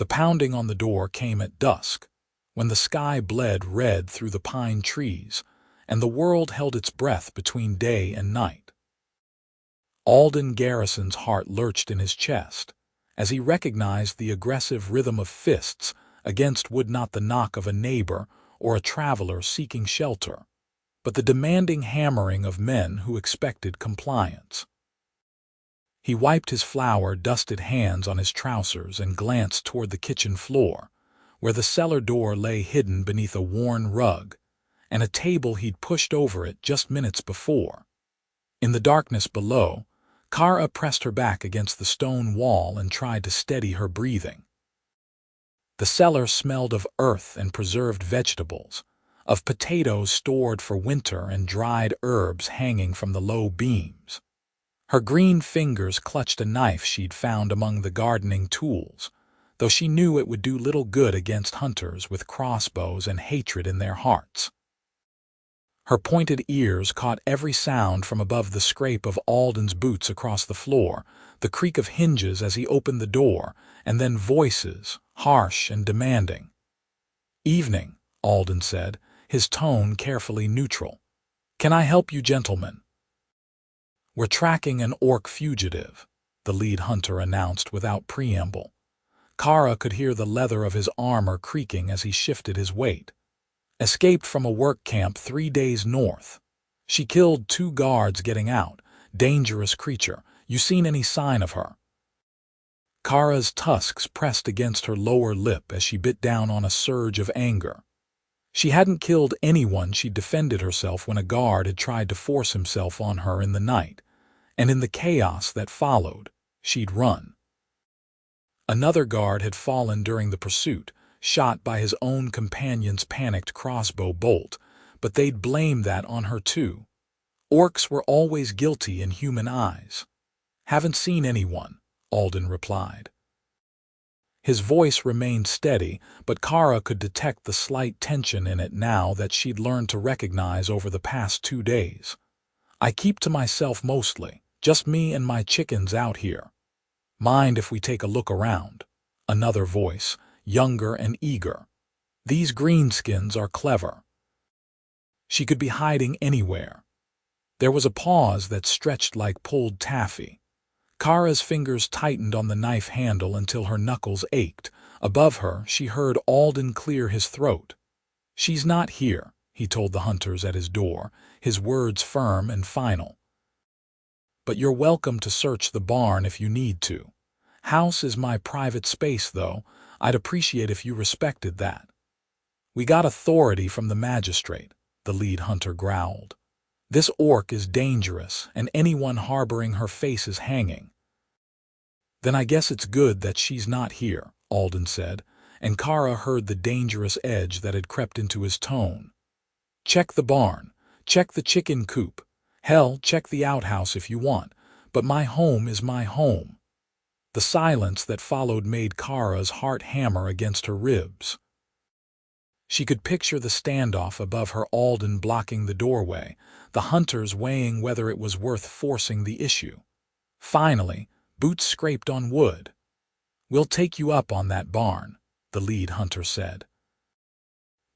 The pounding on the door came at dusk, when the sky bled red through the pine trees, and the world held its breath between day and night. Alden Garrison's heart lurched in his chest, as he recognized the aggressive rhythm of fists against would not the knock of a neighbor or a traveler seeking shelter, but the demanding hammering of men who expected compliance. He wiped his flour-dusted hands on his trousers and glanced toward the kitchen floor, where the cellar door lay hidden beneath a worn rug, and a table he'd pushed over it just minutes before. In the darkness below, Kara pressed her back against the stone wall and tried to steady her breathing. The cellar smelled of earth and preserved vegetables, of potatoes stored for winter and dried herbs hanging from the low beams. Her green fingers clutched a knife she'd found among the gardening tools, though she knew it would do little good against hunters with crossbows and hatred in their hearts. Her pointed ears caught every sound from above the scrape of Alden's boots across the floor, the creak of hinges as he opened the door, and then voices, harsh and demanding. "Evening," Alden said, his tone carefully neutral. "Can I help you, gentlemen?" "We're tracking an orc fugitive," the lead hunter announced without preamble. Kara could hear the leather of his armor creaking as he shifted his weight. "Escaped from a work camp 3 days north. She killed 2 guards getting out. Dangerous creature. You seen any sign of her?" Kara's tusks pressed against her lower lip as she bit down on a surge of anger. She hadn't killed anyone. She'd defended herself when a guard had tried to force himself on her in the night, and in the chaos that followed, she'd run. Another guard had fallen during the pursuit, shot by his own companion's panicked crossbow bolt, but they'd blame that on her too. Orcs were always guilty in human eyes. "Haven't seen anyone," Alden replied. His voice remained steady, but Kara could detect the slight tension in it now that she'd learned to recognize over the past 2 days. "I keep to myself mostly, just me and my chickens out here." "Mind if we take a look around?" Another voice, younger and eager. "These greenskins are clever." She could be hiding anywhere. There was a pause that stretched like pulled taffy. Kara's fingers tightened on the knife handle until her knuckles ached. Above her, she heard Alden clear his throat. "She's not here," he told the hunters at his door, his words firm and final. "But you're welcome to search the barn if you need to. House is my private space, though. I'd appreciate if you respected that." "We got authority from the magistrate," the lead hunter growled. "This orc is dangerous, and anyone harboring her face is hanging." "Then I guess it's good that she's not here," Alden said, and Kara heard the dangerous edge that had crept into his tone. "Check the barn, check the chicken coop, hell, check the outhouse if you want, but my home is my home." The silence that followed made Kara's heart hammer against her ribs. She could picture the standoff above her, Alden blocking the doorway, the hunters weighing whether it was worth forcing the issue. Finally, boots scraped on wood. "We'll take you up on that barn," the lead hunter said.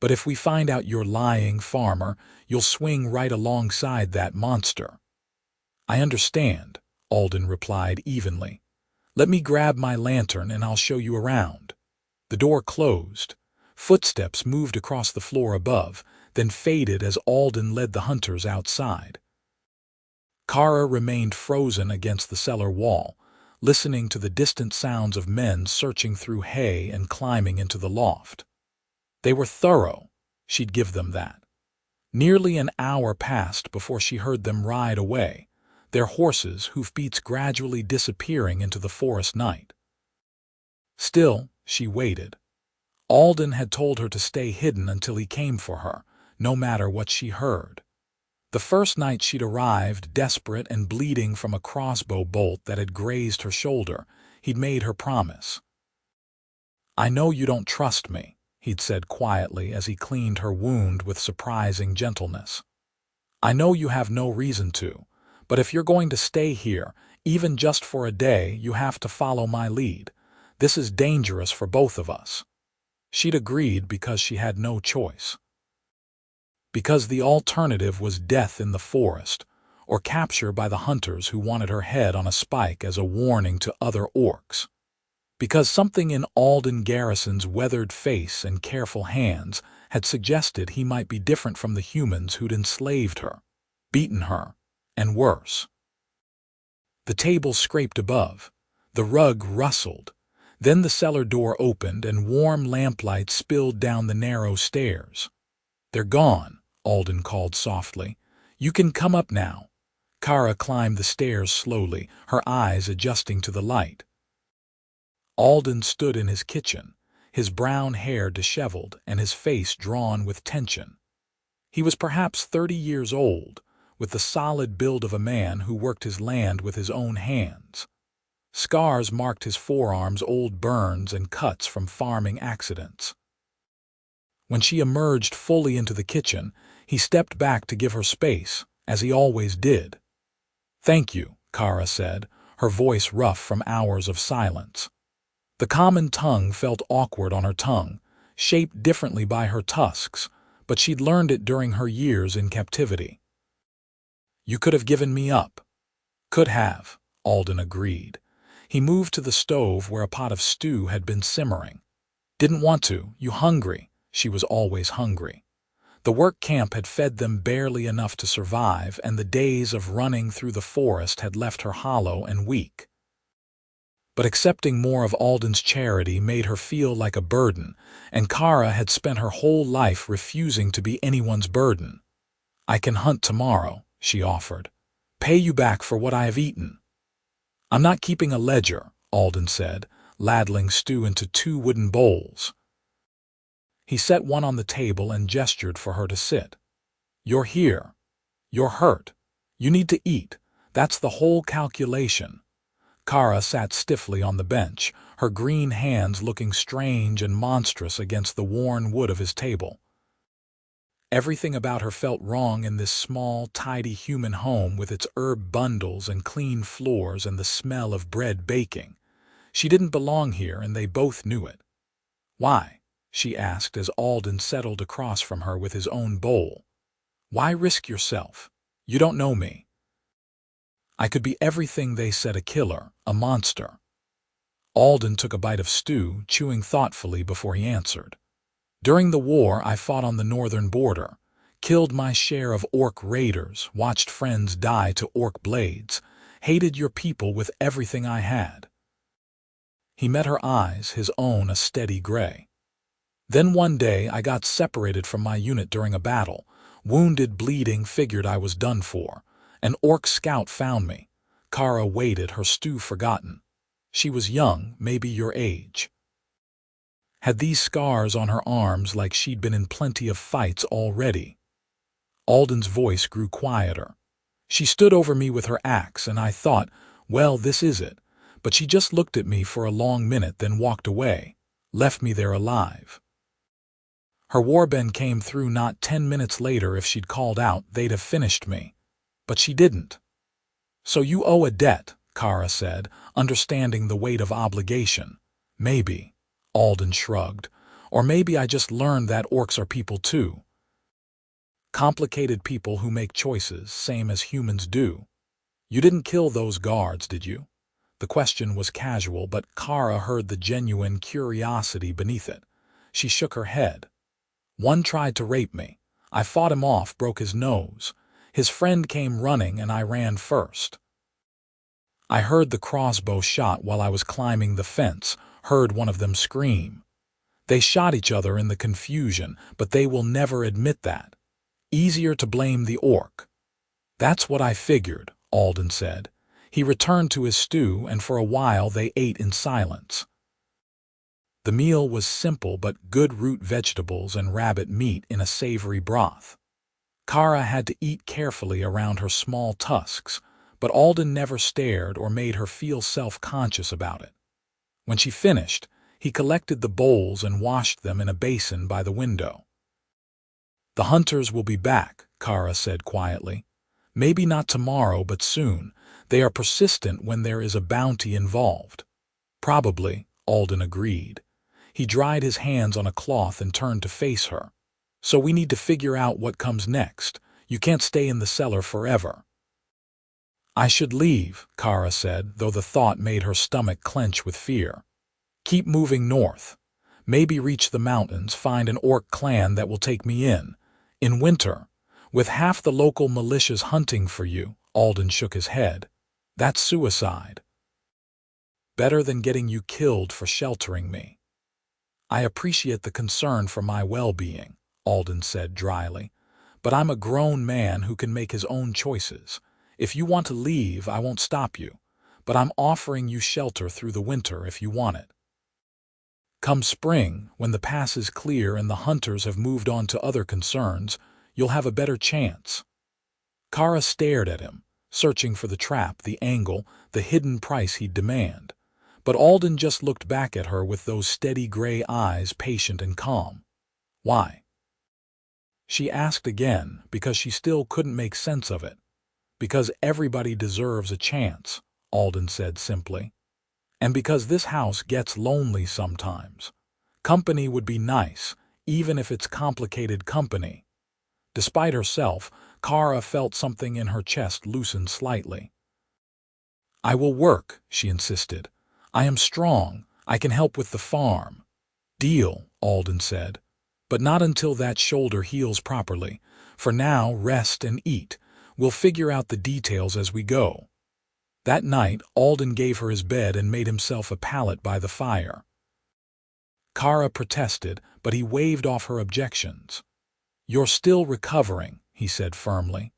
"But if we find out you're lying, farmer, you'll swing right alongside that monster." "I understand," Alden replied evenly. "Let me grab my lantern and I'll show you around." The door closed. Footsteps moved across the floor above, then faded as Alden led the hunters outside. Kara remained frozen against the cellar wall, listening to the distant sounds of men searching through hay and climbing into the loft. They were thorough, she'd give them that. Nearly an hour passed before she heard them ride away, their horses' hoofbeats gradually disappearing into the forest night. Still, she waited. Alden had told her to stay hidden until he came for her, no matter what she heard. The first night she'd arrived, desperate and bleeding from a crossbow bolt that had grazed her shoulder, he'd made her promise. "I know you don't trust me," he'd said quietly as he cleaned her wound with surprising gentleness. "I know you have no reason to, but if you're going to stay here, even just for a day, you have to follow my lead. This is dangerous for both of us." She'd agreed because she had no choice. Because the alternative was death in the forest, or capture by the hunters who wanted her head on a spike as a warning to other orcs. Because something in Alden Garrison's weathered face and careful hands had suggested he might be different from the humans who'd enslaved her, beaten her, and worse. The table scraped above. The rug rustled. Then the cellar door opened and warm lamplight spilled down the narrow stairs. "They're gone," Alden called softly. "You can come up now." Kara climbed the stairs slowly, her eyes adjusting to the light. Alden stood in his kitchen, his brown hair disheveled and his face drawn with tension. He was perhaps 30 years old, with the solid build of a man who worked his land with his own hands. Scars marked his forearms, old burns and cuts from farming accidents. When she emerged fully into the kitchen, he stepped back to give her space, as he always did. "Thank you," Kara said, her voice rough from hours of silence. The common tongue felt awkward on her tongue, shaped differently by her tusks, but she'd learned it during her years in captivity. "You could have given me up." "Could have," Alden agreed. He moved to the stove where a pot of stew had been simmering. "Didn't want to. You hungry?" She was always hungry. The work camp had fed them barely enough to survive, and the days of running through the forest had left her hollow and weak. But accepting more of Alden's charity made her feel like a burden, and Kara had spent her whole life refusing to be anyone's burden. "I can hunt tomorrow," she offered. "Pay you back for what I have eaten." "I'm not keeping a ledger," Alden said, ladling stew into 2 wooden bowls. He set one on the table and gestured for her to sit. "You're here. You're hurt. You need to eat. That's the whole calculation." Kara sat stiffly on the bench, her green hands looking strange and monstrous against the worn wood of his table. Everything about her felt wrong in this small, tidy human home with its herb bundles and clean floors and the smell of bread baking. She didn't belong here, and they both knew it. "Why?" she asked as Alden settled across from her with his own bowl. "Why risk yourself? You don't know me." "I could be everything they said, a killer, a monster." Alden took a bite of stew, chewing thoughtfully before he answered. "During the war, I fought on the northern border, killed my share of orc raiders, watched friends die to orc blades, hated your people with everything I had." He met her eyes, his own a steady gray. "Then one day I got separated from my unit during a battle, wounded, bleeding, figured I was done for. An orc scout found me." Kara waited, her stew forgotten. She was young, maybe your age. Had these scars on her arms like she'd been in plenty of fights already. Alden's voice grew quieter. "She stood over me with her axe, and I thought, well, this is it. But she just looked at me for a long minute, then walked away, left me there alive. Her warband came through not 10 minutes later. If she'd called out, they'd have finished me. But she didn't." "So you owe a debt," Kara said, understanding the weight of obligation. "Maybe," Alden shrugged, "or maybe I just learned that orcs are people too. Complicated people who make choices, same as humans do. You didn't kill those guards, did you?" The question was casual, but Kara heard the genuine curiosity beneath it. She shook her head. "One tried to rape me. I fought him off, broke his nose. His friend came running and I ran first. I heard the crossbow shot while I was climbing the fence, heard one of them scream. They shot each other in the confusion, but they will never admit that. Easier to blame the orc." "That's what I figured," Alden said. He returned to his stew, and for a while they ate in silence. The meal was simple but good, root vegetables and rabbit meat in a savory broth. Kara had to eat carefully around her small tusks, but Alden never stared or made her feel self-conscious about it. When she finished, he collected the bowls and washed them in a basin by the window. "The hunters will be back," Kara said quietly. "Maybe not tomorrow, but soon. They are persistent when there is a bounty involved." "Probably," Alden agreed. He dried his hands on a cloth and turned to face her. So we need to figure out what comes next. You can't stay in the cellar forever. I should leave, Kara said, though the thought made her stomach clench with fear. Keep moving north. Maybe reach the mountains, find an orc clan that will take me in. In winter, with half the local militias hunting for you. Alden shook his head. That's suicide. Better than getting you killed for sheltering me. I appreciate the concern for my well-being, Alden said dryly, but I'm a grown man who can make his own choices. If you want to leave, I won't stop you, but I'm offering you shelter through the winter if you want it. Come spring, when the pass is clear and the hunters have moved on to other concerns, you'll have a better chance. Kara stared at him, searching for the trap, the angle, the hidden price he'd demand. But Alden just looked back at her with those steady gray eyes, patient and calm. Why? She asked again, because she still couldn't make sense of it. Because everybody deserves a chance, Alden said simply. And because this house gets lonely sometimes. Company would be nice, even if it's complicated company. Despite herself, Kara felt something in her chest loosen slightly. I will work, she insisted. I am strong. I can help with the farm. Deal, Alden said. But not until that shoulder heals properly. For now, rest and eat. We'll figure out the details as we go. That night, Alden gave her his bed and made himself a pallet by the fire. Kara protested, but he waved off her objections. You're still recovering, he said firmly.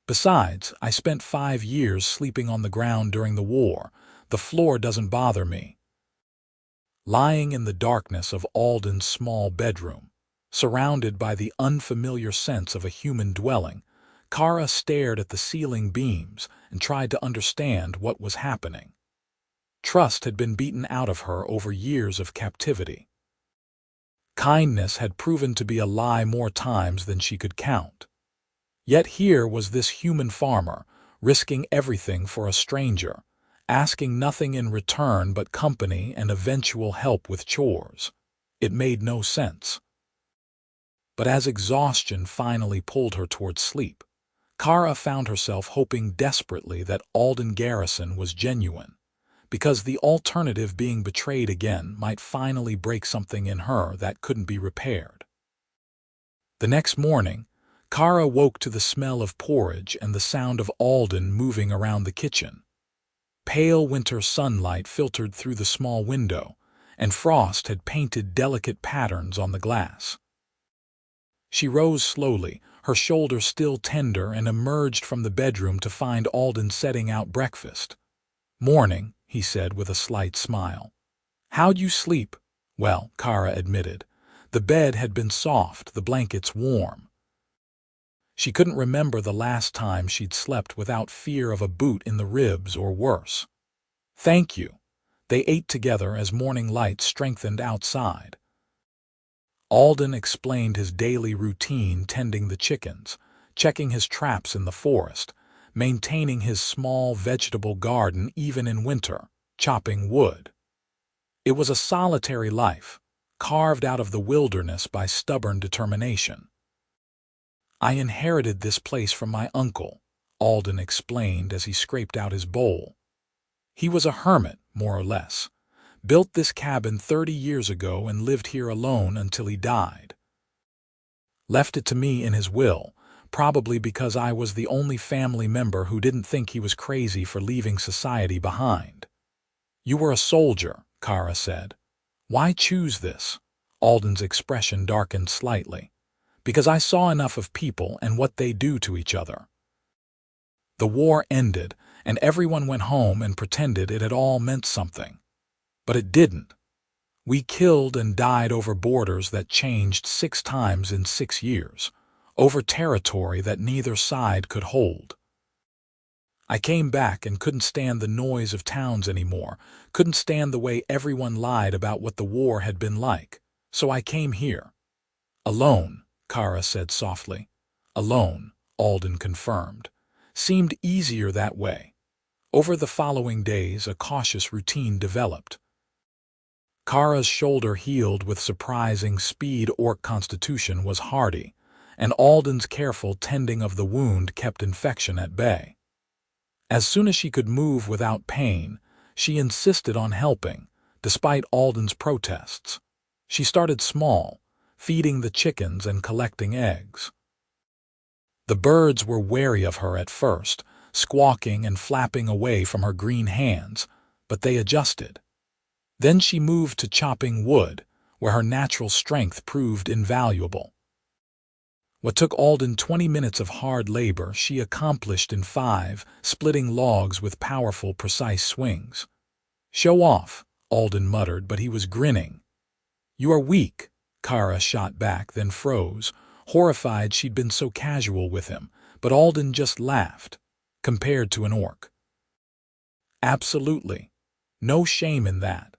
Besides, I spent 5 years sleeping on the ground during the war. The floor doesn't bother me. Lying in the darkness of Alden's small bedroom, surrounded by the unfamiliar sense of a human dwelling, Kara stared at the ceiling beams and tried to understand what was happening. Trust had been beaten out of her over years of captivity. Kindness had proven to be a lie more times than she could count. Yet here was this human farmer, risking everything for a stranger, asking nothing in return but company and eventual help with chores. It made no sense. But as exhaustion finally pulled her toward sleep, Kara found herself hoping desperately that Alden Garrison was genuine, because the alternative, being betrayed again, might finally break something in her that couldn't be repaired. The next morning, Kara woke to the smell of porridge and the sound of Alden moving around the kitchen. Pale winter sunlight filtered through the small window, and frost had painted delicate patterns on the glass. She rose slowly, her shoulder still tender, and emerged from the bedroom to find Alden setting out breakfast. "Morning," he said with a slight smile. "How'd you sleep?" "Well," Kara admitted. The bed had been soft, the blankets warm. She couldn't remember the last time she'd slept without fear of a boot in the ribs or worse. "Thank you." They ate together as morning light strengthened outside. Alden explained his daily routine, tending the chickens, checking his traps in the forest, maintaining his small vegetable garden even in winter, chopping wood. It was a solitary life, carved out of the wilderness by stubborn determination. "I inherited this place from my uncle," Alden explained as he scraped out his bowl. "He was a hermit, more or less. Built this cabin 30 years ago and lived here alone until he died. Left it to me in his will, probably because I was the only family member who didn't think he was crazy for leaving society behind." "You were a soldier," Kara said. "Why choose this?" Alden's expression darkened slightly. "Because I saw enough of people and what they do to each other. The war ended, and everyone went home and pretended it had all meant something. But it didn't. We killed and died over borders that changed 6 times in 6 years, over territory that neither side could hold. I came back and couldn't stand the noise of towns anymore, couldn't stand the way everyone lied about what the war had been like, so I came here." "Alone," Kara said softly. "Alone," Alden confirmed. "Seemed easier that way." Over the following days, a cautious routine developed. Kara's shoulder healed with surprising speed. Orc constitution was hardy, and Alden's careful tending of the wound kept infection at bay. As soon as she could move without pain, she insisted on helping, despite Alden's protests. She started small, feeding the chickens and collecting eggs. The birds were wary of her at first, squawking and flapping away from her green hands, but they adjusted. Then she moved to chopping wood, where her natural strength proved invaluable. What took Alden 20 minutes of hard labor, she accomplished in 5, splitting logs with powerful, precise swings. "Show off," Alden muttered, but he was grinning. "You are weak," Kara shot back, then froze, horrified she'd been so casual with him, but Alden just laughed, compared to an orc. Absolutely. No shame in that.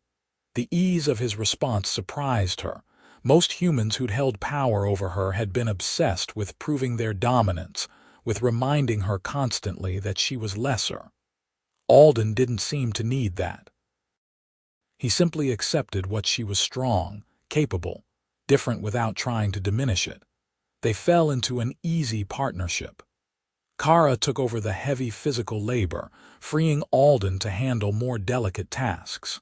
The ease of his response surprised her. Most humans who'd held power over her had been obsessed with proving their dominance, with reminding her constantly that she was lesser. Alden didn't seem to need that. He simply accepted what she was: strong, capable, different without trying to diminish it. They fell into an easy partnership. Kara took over the heavy physical labor, freeing Alden to handle more delicate tasks.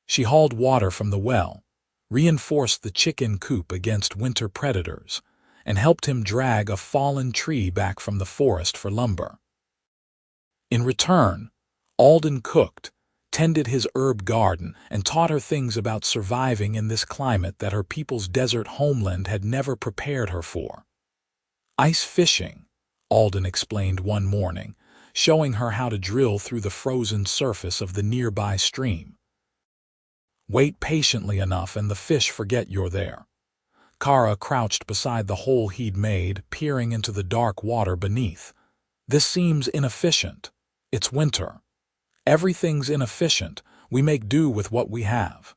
She hauled water from the well, reinforced the chicken coop against winter predators, and helped him drag a fallen tree back from the forest for lumber. In return, Alden cooked, tended his herb garden, and taught her things about surviving in this climate that her people's desert homeland had never prepared her for. "Ice fishing," Alden explained one morning, showing her how to drill through the frozen surface of the nearby stream. "Wait patiently enough and the fish forget you're there." Kara crouched beside the hole he'd made, peering into the dark water beneath. "This seems inefficient. It's winter. Everything's inefficient. We make do with what we have."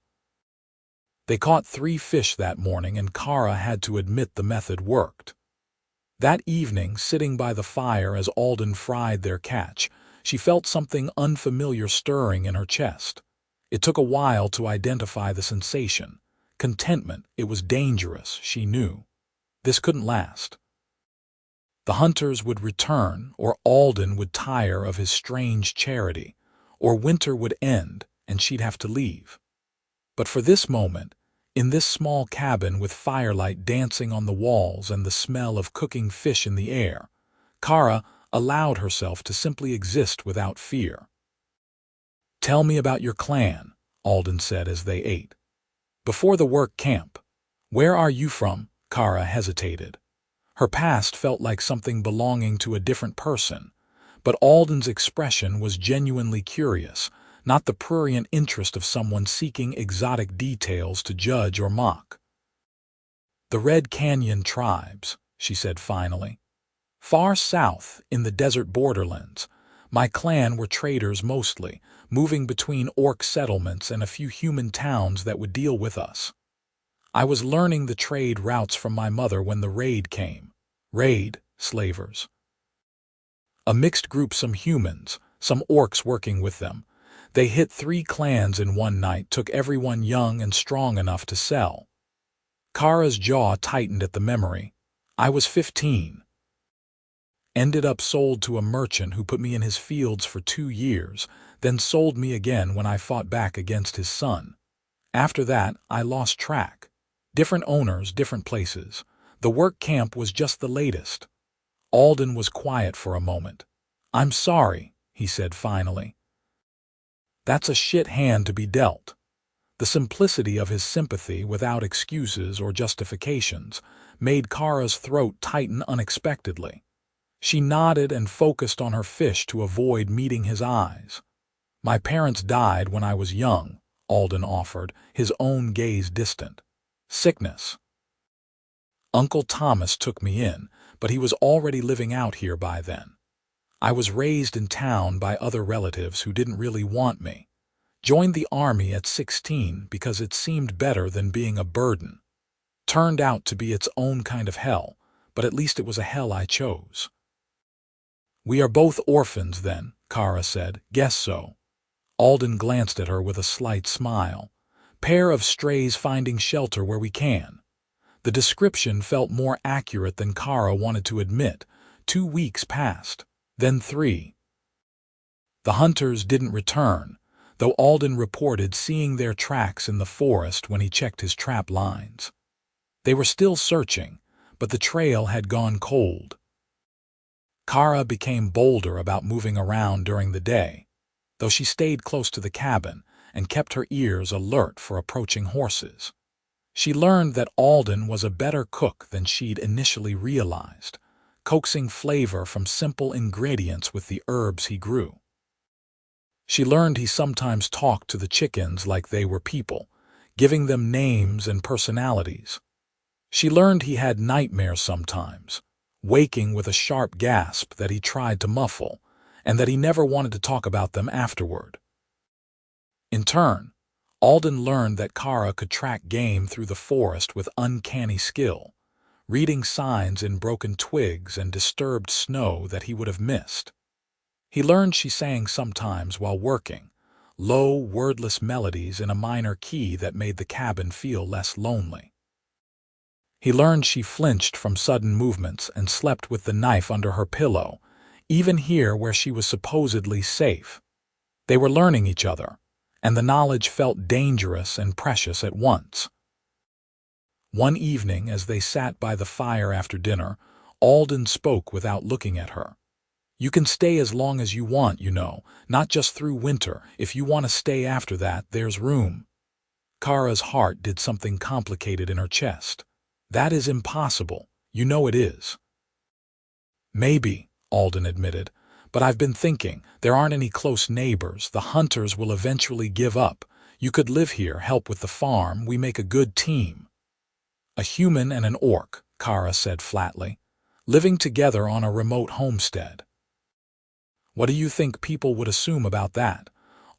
They caught 3 fish that morning, and Kara had to admit the method worked. That evening, sitting by the fire as Alden fried their catch, she felt something unfamiliar stirring in her chest. It took a while to identify the sensation. Contentment. It was dangerous, she knew. This couldn't last. The hunters would return, or Alden would tire of his strange charity, or winter would end and she'd have to leave. But for this moment, in this small cabin with firelight dancing on the walls and the smell of cooking fish in the air, Kara allowed herself to simply exist without fear. "Tell me about your clan," Alden said as they ate. "Before the work camp. Where are you from?" Kara hesitated. Her past felt like something belonging to a different person, but Alden's expression was genuinely curious, not the prurient interest of someone seeking exotic details to judge or mock. "The Red Canyon tribes," she said finally. "Far south, in the desert borderlands. My clan were traders mostly, moving between orc settlements and a few human towns that would deal with us. I was learning the trade routes from my mother when the raid came." "Raid," slavers. "A mixed group, some humans, some orcs working with them. They hit 3 clans in one night, took everyone young and strong enough to sell." Kara's jaw tightened at the memory. "I was 15. Ended up sold to a merchant who put me in his fields for 2 years, then sold me again when I fought back against his son. After that, I lost track. Different owners, different places. The work camp was just the latest." Alden was quiet for a moment. "I'm sorry," he said finally. That's a shit hand to be dealt. The simplicity of his sympathy, without excuses or justifications, made Kara's throat tighten unexpectedly. She nodded and focused on her fish to avoid meeting his eyes. "My parents died when I was young," Alden offered, his own gaze distant. "Sickness. Uncle Thomas took me in, but he was already living out here by then. I was raised in town by other relatives who didn't really want me. Joined the army at 16 because it seemed better than being a burden. Turned out to be its own kind of hell, but at least it was a hell I chose." "We are both orphans then," Kara said. "Guess so." Alden glanced at her with a slight smile. Pair of strays finding shelter where we can. The description felt more accurate than Kara wanted to admit. 2 weeks passed, then 3. The hunters didn't return, though Alden reported seeing their tracks in the forest when he checked his trap lines. They were still searching, but the trail had gone cold. Kara became bolder about moving around during the day, though she stayed close to the cabin and kept her ears alert for approaching horses. She learned that Alden was a better cook than she'd initially realized, coaxing flavor from simple ingredients with the herbs he grew. She learned he sometimes talked to the chickens like they were people, giving them names and personalities. She learned he had nightmares sometimes, waking with a sharp gasp that he tried to muffle, and that he never wanted to talk about them afterward. In turn, Alden learned that Kara could track game through the forest with uncanny skill, reading signs in broken twigs and disturbed snow that he would have missed. He learned she sang sometimes while working, low, wordless melodies in a minor key that made the cabin feel less lonely. He learned she flinched from sudden movements and slept with the knife under her pillow, even here where she was supposedly safe. They were learning each other, and the knowledge felt dangerous and precious at once. One evening, as they sat by the fire after dinner, Alden spoke without looking at her. "You can stay as long as you want, you know, not just through winter. If you want to stay after that, there's room." Kara's heart did something complicated in her chest. "That is impossible. You know it is." "Maybe," Alden admitted, "but I've been thinking, there aren't any close neighbors. The hunters will eventually give up. You could live here, help with the farm. We make a good team." "A human and an orc," Kara said flatly, "living together on a remote homestead." "What do you think people would assume about that?"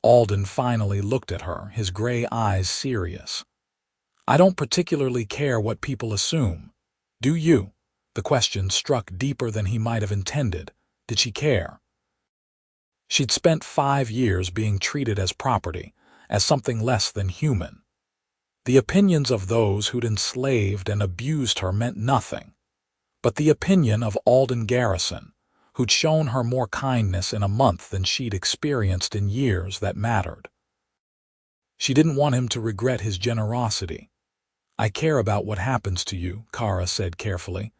Alden finally looked at her, his gray eyes serious. "I don't particularly care what people assume. Do you?" The question struck deeper than he might have intended. Did she care? She'd spent 5 years being treated as property, as something less than human. The opinions of those who'd enslaved and abused her meant nothing. But the opinion of Alden Garrison, who'd shown her more kindness in a month than she'd experienced in years, that mattered. She didn't want him to regret his generosity. "I care about what happens to you," Kara said carefully.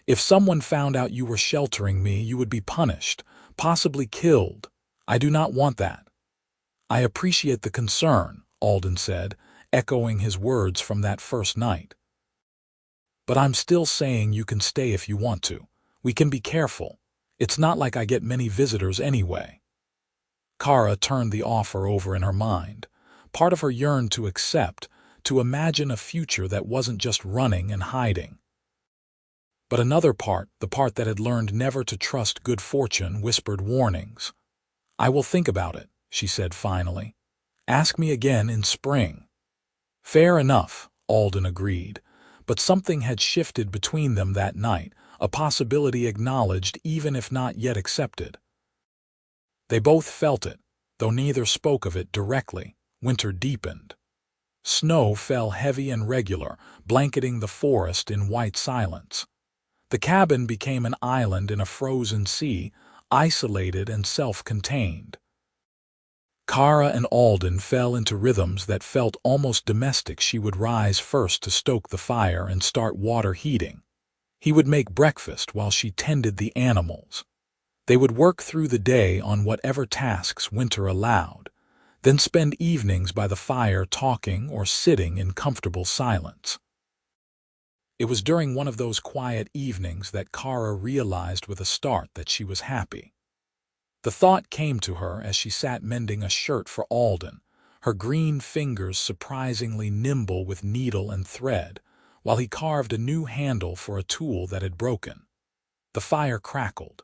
"If someone found out you were sheltering me, you would be punished, possibly killed. I do not want that." "I appreciate the concern," Alden said, echoing his words from that first night. "But I'm still saying you can stay if you want to. We can be careful. It's not like I get many visitors anyway." Kara turned the offer over in her mind. Part of her yearned to accept, to imagine a future that wasn't just running and hiding. But another part, the part that had learned never to trust good fortune, whispered warnings. "I will think about it," she said finally. "Ask me again in spring." "Fair enough," Alden agreed, but something had shifted between them that night, a possibility acknowledged even if not yet accepted. They both felt it, though neither spoke of it directly. Winter deepened. Snow fell heavy and regular, blanketing the forest in white silence. The cabin became an island in a frozen sea, isolated and self-contained. Kara and Alden fell into rhythms that felt almost domestic. She would rise first to stoke the fire and start water heating. He would make breakfast while she tended the animals. They would work through the day on whatever tasks winter allowed, then spend evenings by the fire talking or sitting in comfortable silence. It was during one of those quiet evenings that Kara realized with a start that she was happy. The thought came to her as she sat mending a shirt for Alden, her green fingers surprisingly nimble with needle and thread, while he carved a new handle for a tool that had broken. The fire crackled.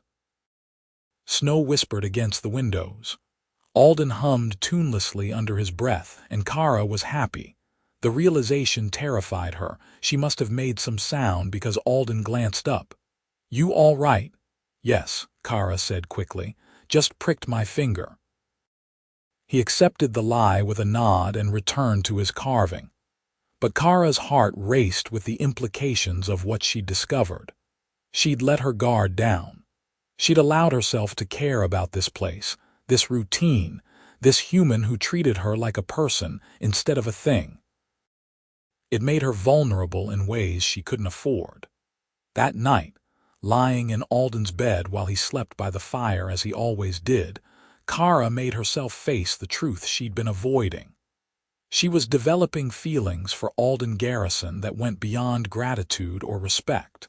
Snow whispered against the windows. Alden hummed tunelessly under his breath, and Kara was happy. The realization terrified her. She must have made some sound because Alden glanced up. "You all right?" "Yes," Kara said quickly. "Just pricked my finger." He accepted the lie with a nod and returned to his carving. But Kara's heart raced with the implications of what she'd discovered. She'd let her guard down. She'd allowed herself to care about this place, this routine, this human who treated her like a person instead of a thing. It made her vulnerable in ways she couldn't afford. That night, lying in Alden's bed while he slept by the fire as he always did, Kara made herself face the truth she'd been avoiding. She was developing feelings for Alden Garrison that went beyond gratitude or respect.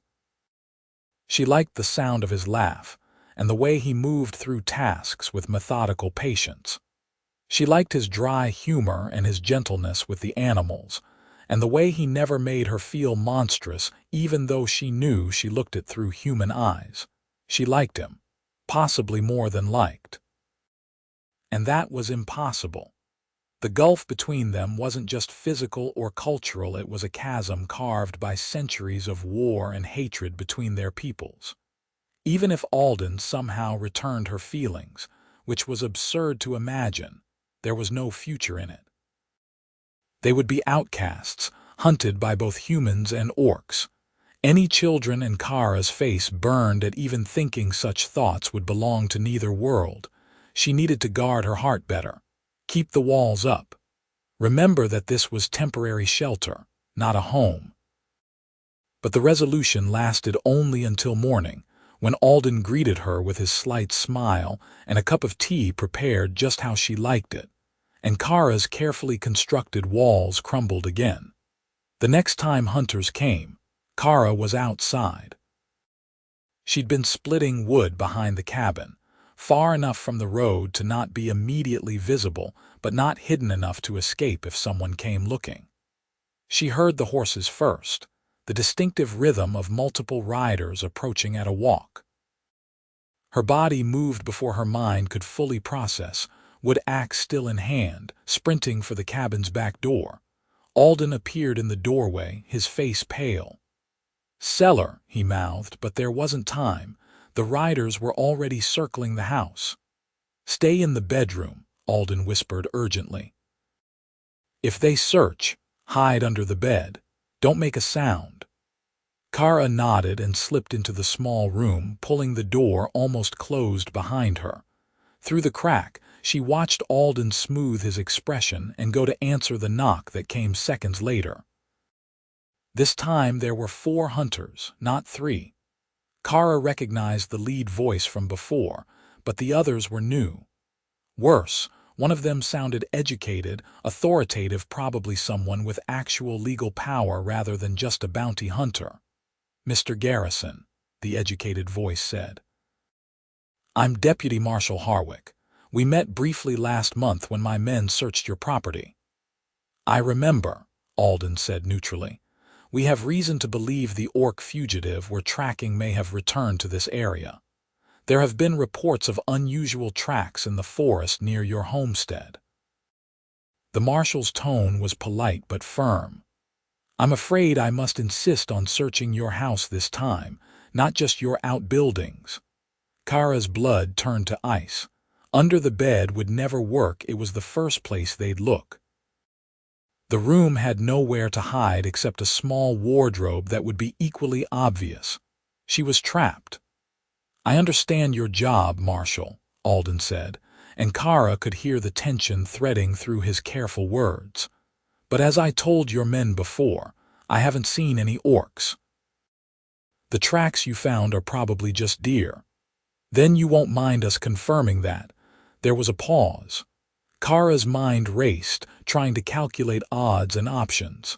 She liked the sound of his laugh and the way he moved through tasks with methodical patience. She liked his dry humor and his gentleness with the animals, and the way he never made her feel monstrous even though she knew she looked it through human eyes. She liked him, possibly more than liked. And that was impossible. The gulf between them wasn't just physical or cultural, it was a chasm carved by centuries of war and hatred between their peoples. Even if Alden somehow returned her feelings, which was absurd to imagine, there was no future in it. They would be outcasts, hunted by both humans and orcs. Any children in Kara's face burned at even thinking such thoughts would belong to neither world. She needed to guard her heart better. Keep the walls up. Remember that this was temporary shelter, not a home. But the resolution lasted only until morning, when Alden greeted her with his slight smile and a cup of tea prepared just how she liked it, and Kara's carefully constructed walls crumbled again. The next time hunters came, Kara was outside. She'd been splitting wood behind the cabin, far enough from the road to not be immediately visible, but not hidden enough to escape if someone came looking. She heard the horses first, the distinctive rhythm of multiple riders approaching at a walk. Her body moved before her mind could fully process, wood axe still in hand, sprinting for the cabin's back door. Alden appeared in the doorway, his face pale. "Cellar," he mouthed, but there wasn't time. The riders were already circling the house. "Stay in the bedroom," Alden whispered urgently. "If they search, hide under the bed. Don't make a sound." Kara nodded and slipped into the small room, pulling the door almost closed behind her. Through the crack, she watched Alden smooth his expression and go to answer the knock that came seconds later. This time there were 4 hunters, not 3. Kara recognized the lead voice from before, but the others were new. Worse, one of them sounded educated, authoritative, probably someone with actual legal power rather than just a bounty hunter. "Mr. Garrison," the educated voice said. "I'm Deputy Marshal Harwick. We met briefly last month when my men searched your property." "I remember," Alden said neutrally. "We have reason to believe the Orc Fugitive we're tracking may have returned to this area. There have been reports of unusual tracks in the forest near your homestead." The marshal's tone was polite but firm. "I'm afraid I must insist on searching your house this time, not just your outbuildings." Kara's blood turned to ice. Under the bed would never work, it was the first place they'd look. The room had nowhere to hide except a small wardrobe that would be equally obvious. She was trapped. "I understand your job, Marshal," Alden said, and Kara could hear the tension threading through his careful words. "But as I told your men before, I haven't seen any orcs. The tracks you found are probably just deer. Then you won't mind us confirming that." There was a pause. Kara's mind raced, trying to calculate odds and options.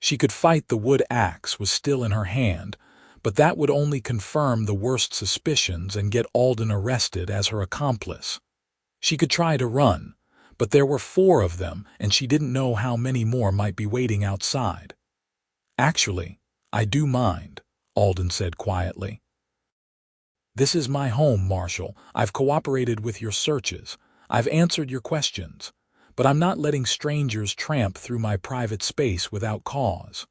She could fight. The wood axe was still in her hand, but that would only confirm the worst suspicions and get Alden arrested as her accomplice. She could try to run, but there were 4 of them, and she didn't know how many more might be waiting outside. "Actually, I do mind," Alden said quietly. "This is my home, Marshal. I've cooperated with your searches. I've answered your questions. But I'm not letting strangers tramp through my private space without cause."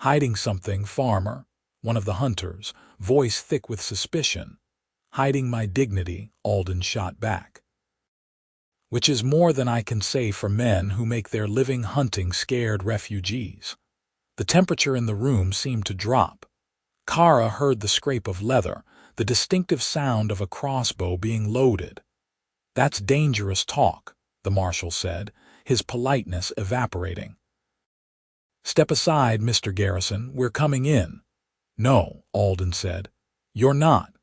"Hiding something, farmer?" one of the hunters, voice thick with suspicion. "Hiding my dignity," Alden shot back. which is more than I can say for men who make their living hunting scared refugees. The temperature in the room seemed to drop. Kara heard the scrape of leather, the distinctive sound of a crossbow being loaded. "That's dangerous talk," the marshal said, his politeness evaporating. "Step aside, Mr. Garrison, we're coming in." "No," Alden said. "You're not.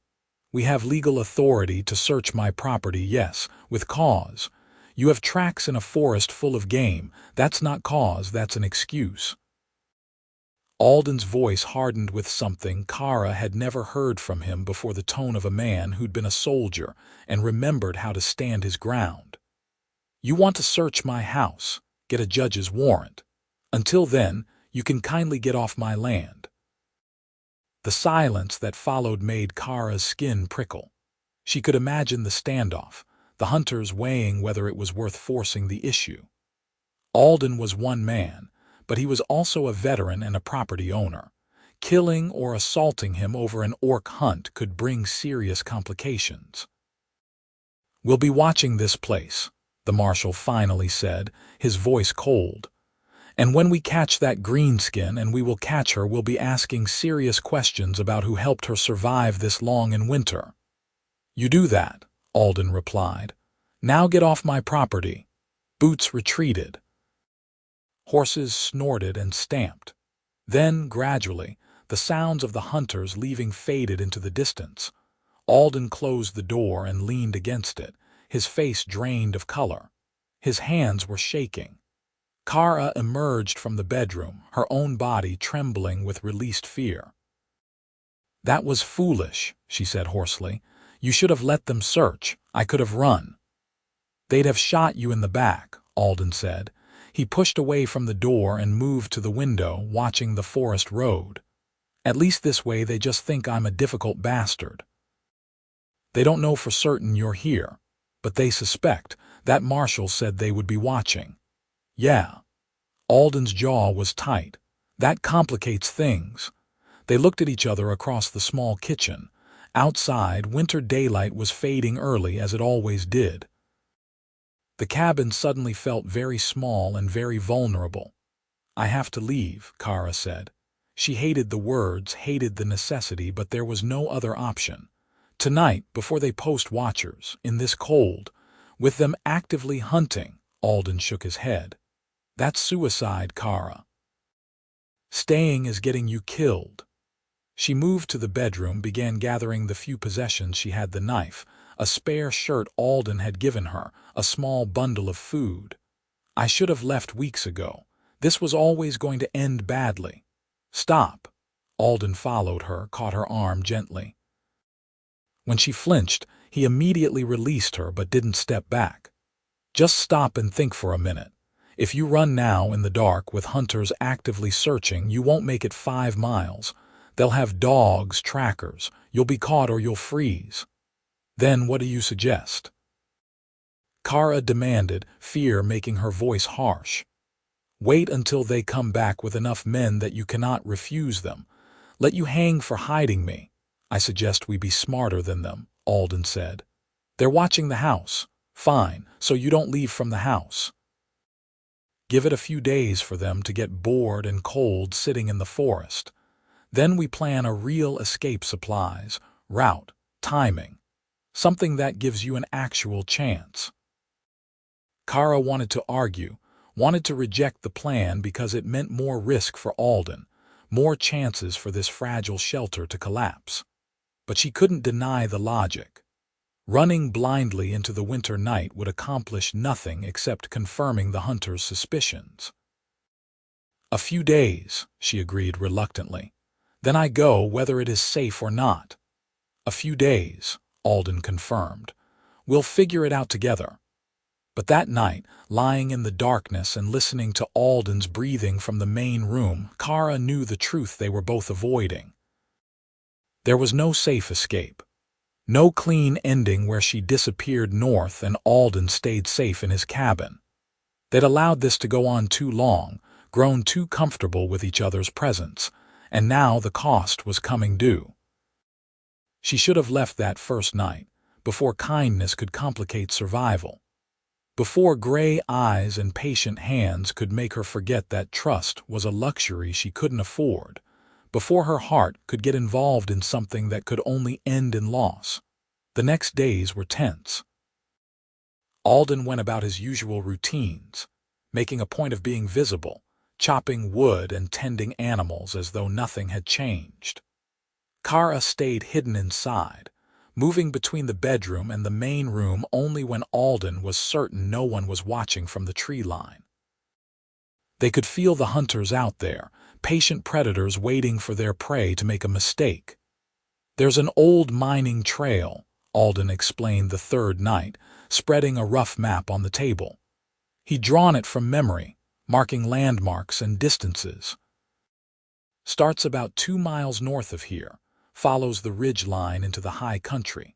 We have legal authority to search my property, yes, with cause. You have tracks in a forest full of game. That's not cause, that's an excuse." Alden's voice hardened with something Kara had never heard from him before, the tone of a man who'd been a soldier and remembered how to stand his ground. "You want to search my house, get a judge's warrant. Until then, you can kindly get off my land." The silence that followed made Kara's skin prickle. She could imagine the standoff, the hunters weighing whether it was worth forcing the issue. Alden was one man, but he was also a veteran and a property owner. Killing or assaulting him over an orc hunt could bring serious complications. "We'll be watching this place," the marshal finally said, his voice cold. "And when we catch that greenskin, and we will catch her, we'll be asking serious questions about who helped her survive this long in winter." "You do that," Alden replied. "Now get off my property." Boots retreated. Horses snorted and stamped. Then, gradually, the sounds of the hunters leaving faded into the distance. Alden closed the door and leaned against it, his face drained of color. His hands were shaking. Kara emerged from the bedroom, her own body trembling with released fear. "That was foolish," she said hoarsely. "You should have let them search. I could have run." "They'd have shot you in the back," Alden said. He pushed away from the door and moved to the window, watching the forest road. "At least this way they just think I'm a difficult bastard. They don't know for certain you're here, but they suspect. That marshal said they would be watching." "Yeah." Alden's jaw was tight. "That complicates things." They looked at each other across the small kitchen. Outside, winter daylight was fading early, as it always did. The cabin suddenly felt very small and very vulnerable. "I have to leave," Kara said. She hated the words, hated the necessity, but there was no other option. "Tonight, before they post watchers, in this cold, with them actively hunting," Alden shook his head. "That's suicide, Kara. Staying is getting you killed." She moved to the bedroom, began gathering the few possessions she had: the knife, a spare shirt Alden had given her, a small bundle of food. "I should have left weeks ago. This was always going to end badly." "Stop." Alden followed her, caught her arm gently. When she flinched, he immediately released her but didn't step back. "Just stop and think for a minute. If you run now in the dark with hunters actively searching, you won't make it 5 miles. They'll have dogs, trackers. You'll be caught or you'll freeze. Then what do you suggest?" Kara demanded, fear making her voice harsh. "Wait until they come back with enough men that you cannot refuse them. Let you hang for hiding me. I suggest we be smarter than them," Alden said. "They're watching the house. Fine, so you don't leave from the house. Give it a few days for them to get bored and cold sitting in the forest. Then we plan a real escape: supplies, route, timing. Something that gives you an actual chance." Kara wanted to argue, wanted to reject the plan because it meant more risk for Alden, more chances for this fragile shelter to collapse. But she couldn't deny the logic. Running blindly into the winter night would accomplish nothing except confirming the hunter's suspicions. "A few days," she agreed reluctantly. "Then I go whether it is safe or not." "A few days," Alden confirmed. "We'll figure it out together." But that night, lying in the darkness and listening to Alden's breathing from the main room, Kara knew the truth they were both avoiding. There was no safe escape. No clean ending where she disappeared north and Alden stayed safe in his cabin. They'd allowed this to go on too long, grown too comfortable with each other's presence, and now the cost was coming due. She should have left that first night, before kindness could complicate survival. before gray eyes and patient hands could make her forget that trust was a luxury she couldn't afford, before her heart could get involved in something that could only end in loss. The next days were tense. Alden went about his usual routines, making a point of being visible, chopping wood and tending animals as though nothing had changed. Kara stayed hidden inside, moving between the bedroom and the main room only when Alden was certain no one was watching from the tree line. They could feel the hunters out there, patient predators waiting for their prey to make a mistake. "There's an old mining trail," Alden explained the third night, spreading a rough map on the table. He'd drawn it from memory, marking landmarks and distances. "Starts about 2 miles north of here, follows the ridge line into the high country.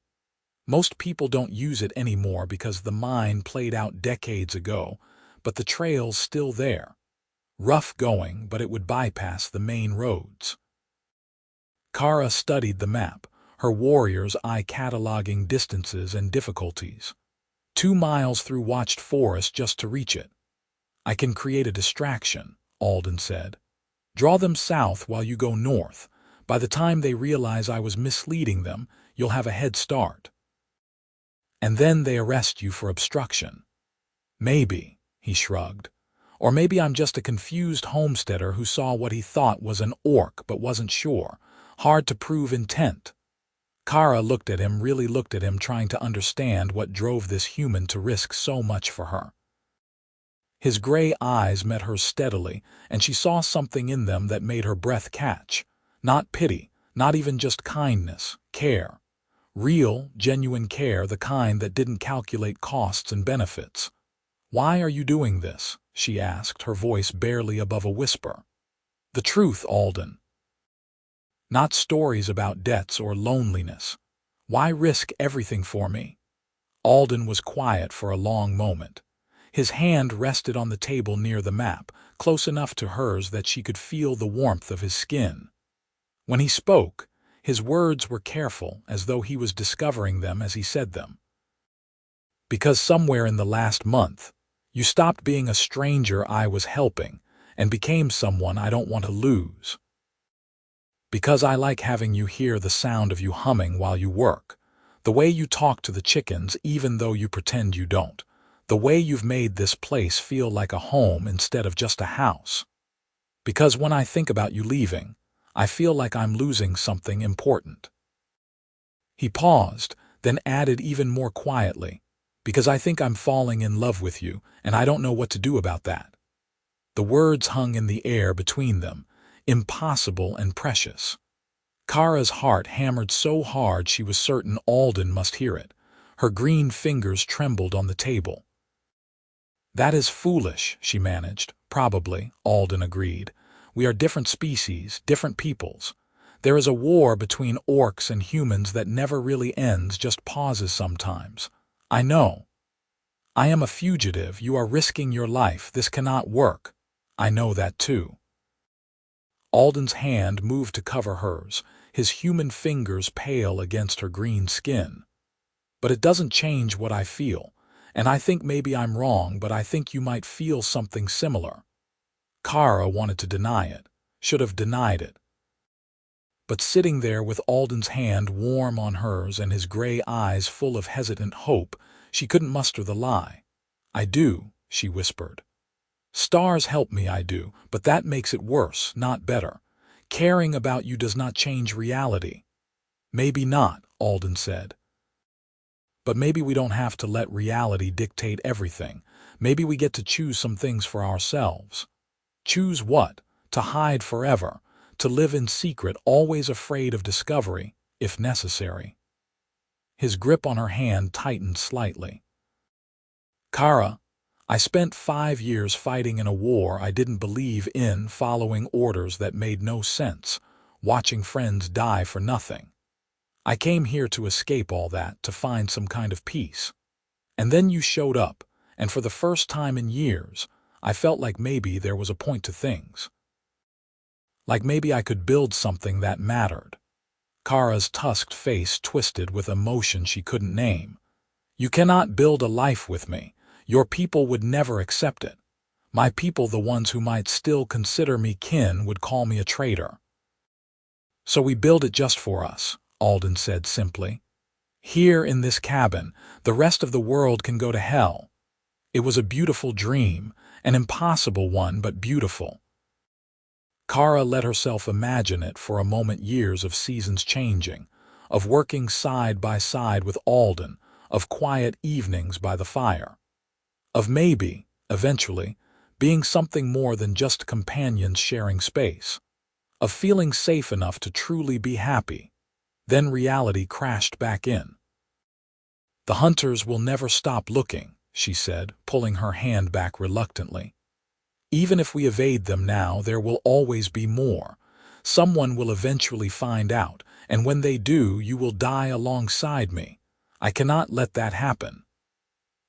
Most people don't use it anymore because the mine played out decades ago, but the trail's still there. Rough going, but it would bypass the main roads." Kara studied the map, her warrior's eye cataloging distances and difficulties. 2 miles through watched forest just to reach it. "I can create a distraction," Alden said. "Draw them south while you go north. By the time they realize I was misleading them, you'll have a head start. And then they arrest you for obstruction." "Maybe," he shrugged. "Or maybe I'm just a confused homesteader who saw what he thought was an orc but wasn't sure. Hard to prove intent." Kara really looked at him, trying to understand what drove this human to risk so much for her. His gray eyes met hers steadily, and she saw something in them that made her breath catch. Not pity, not even just kindness, care. Real, genuine care, the kind that didn't calculate costs and benefits. "Why are you doing this?" she asked, her voice barely above a whisper. "The truth, Alden. Not stories about debts or loneliness. Why risk everything for me?" Alden was quiet for a long moment. His hand rested on the table near the map, close enough to hers that she could feel the warmth of his skin. When he spoke, his words were careful, as though he was discovering them as he said them. "Because somewhere in the last month, you stopped being a stranger I was helping and became someone I don't want to lose. Because I like having you hear the sound of you humming while you work, the way you talk to the chickens even though you pretend you don't, the way you've made this place feel like a home instead of just a house. Because when I think about you leaving, I feel like I'm losing something important." He paused, then added even more quietly, "Because I think I'm falling in love with you, and I don't know what to do about that." The words hung in the air between them, impossible and precious. Kara's heart hammered so hard she was certain Alden must hear it. Her green fingers trembled on the table. "That is foolish," she managed. "Probably," Alden agreed. "We are different species, different peoples. There is a war between orcs and humans that never really ends, just pauses sometimes. I know. I am a fugitive. You are risking your life. This cannot work. I know that too." Alden's hand moved to cover hers, his human fingers pale against her green skin. "But it doesn't change what I feel, and I think maybe I'm wrong, but I think you might feel something similar." Kara wanted to deny it, should have denied it. But sitting there with Alden's hand warm on hers and his gray eyes full of hesitant hope, she couldn't muster the lie. "I do," she whispered. "Stars help me, I do, but that makes it worse, not better. Caring about you does not change reality." "Maybe not," Alden said. "But maybe we don't have to let reality dictate everything. Maybe we get to choose some things for ourselves." "Choose what? To hide forever, to live in secret, always afraid of discovery, if necessary." His grip on her hand tightened slightly. "Kara, I spent 5 years fighting in a war I didn't believe in, following orders that made no sense, watching friends die for nothing. I came here to escape all that, to find some kind of peace. And then you showed up, and for the first time in years, I felt like maybe there was a point to things. Like maybe I could build something that mattered." Kara's tusked face twisted with emotion she couldn't name. "You cannot build a life with me. Your people would never accept it. My people, the ones who might still consider me kin, would call me a traitor. So we build it just for us, Alden said simply. Here in this cabin, the rest of the world can go to hell. It was a beautiful dream, an impossible one, but beautiful. Kara let herself imagine it for a moment, years of seasons changing, of working side by side with Alden, of quiet evenings by the fire, of maybe, eventually, being something more than just companions sharing space, of feeling safe enough to truly be happy. Then reality crashed back in. The hunters will never stop looking, she said, pulling her hand back reluctantly. Even if we evade them now, there will always be more. Someone will eventually find out, and when they do, you will die alongside me. I cannot let that happen.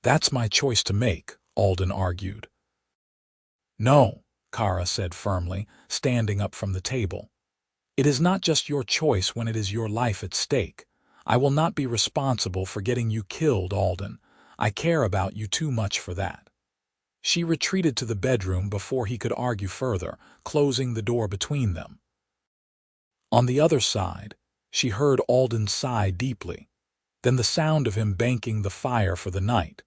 That's my choice to make, Alden argued. No, Kara said firmly, standing up from the table. It is not just your choice when it is your life at stake. I will not be responsible for getting you killed, Alden. I care about you too much for that. She retreated to the bedroom before he could argue further, closing the door between them. On the other side, she heard Alden sigh deeply, then the sound of him banking the fire for the night.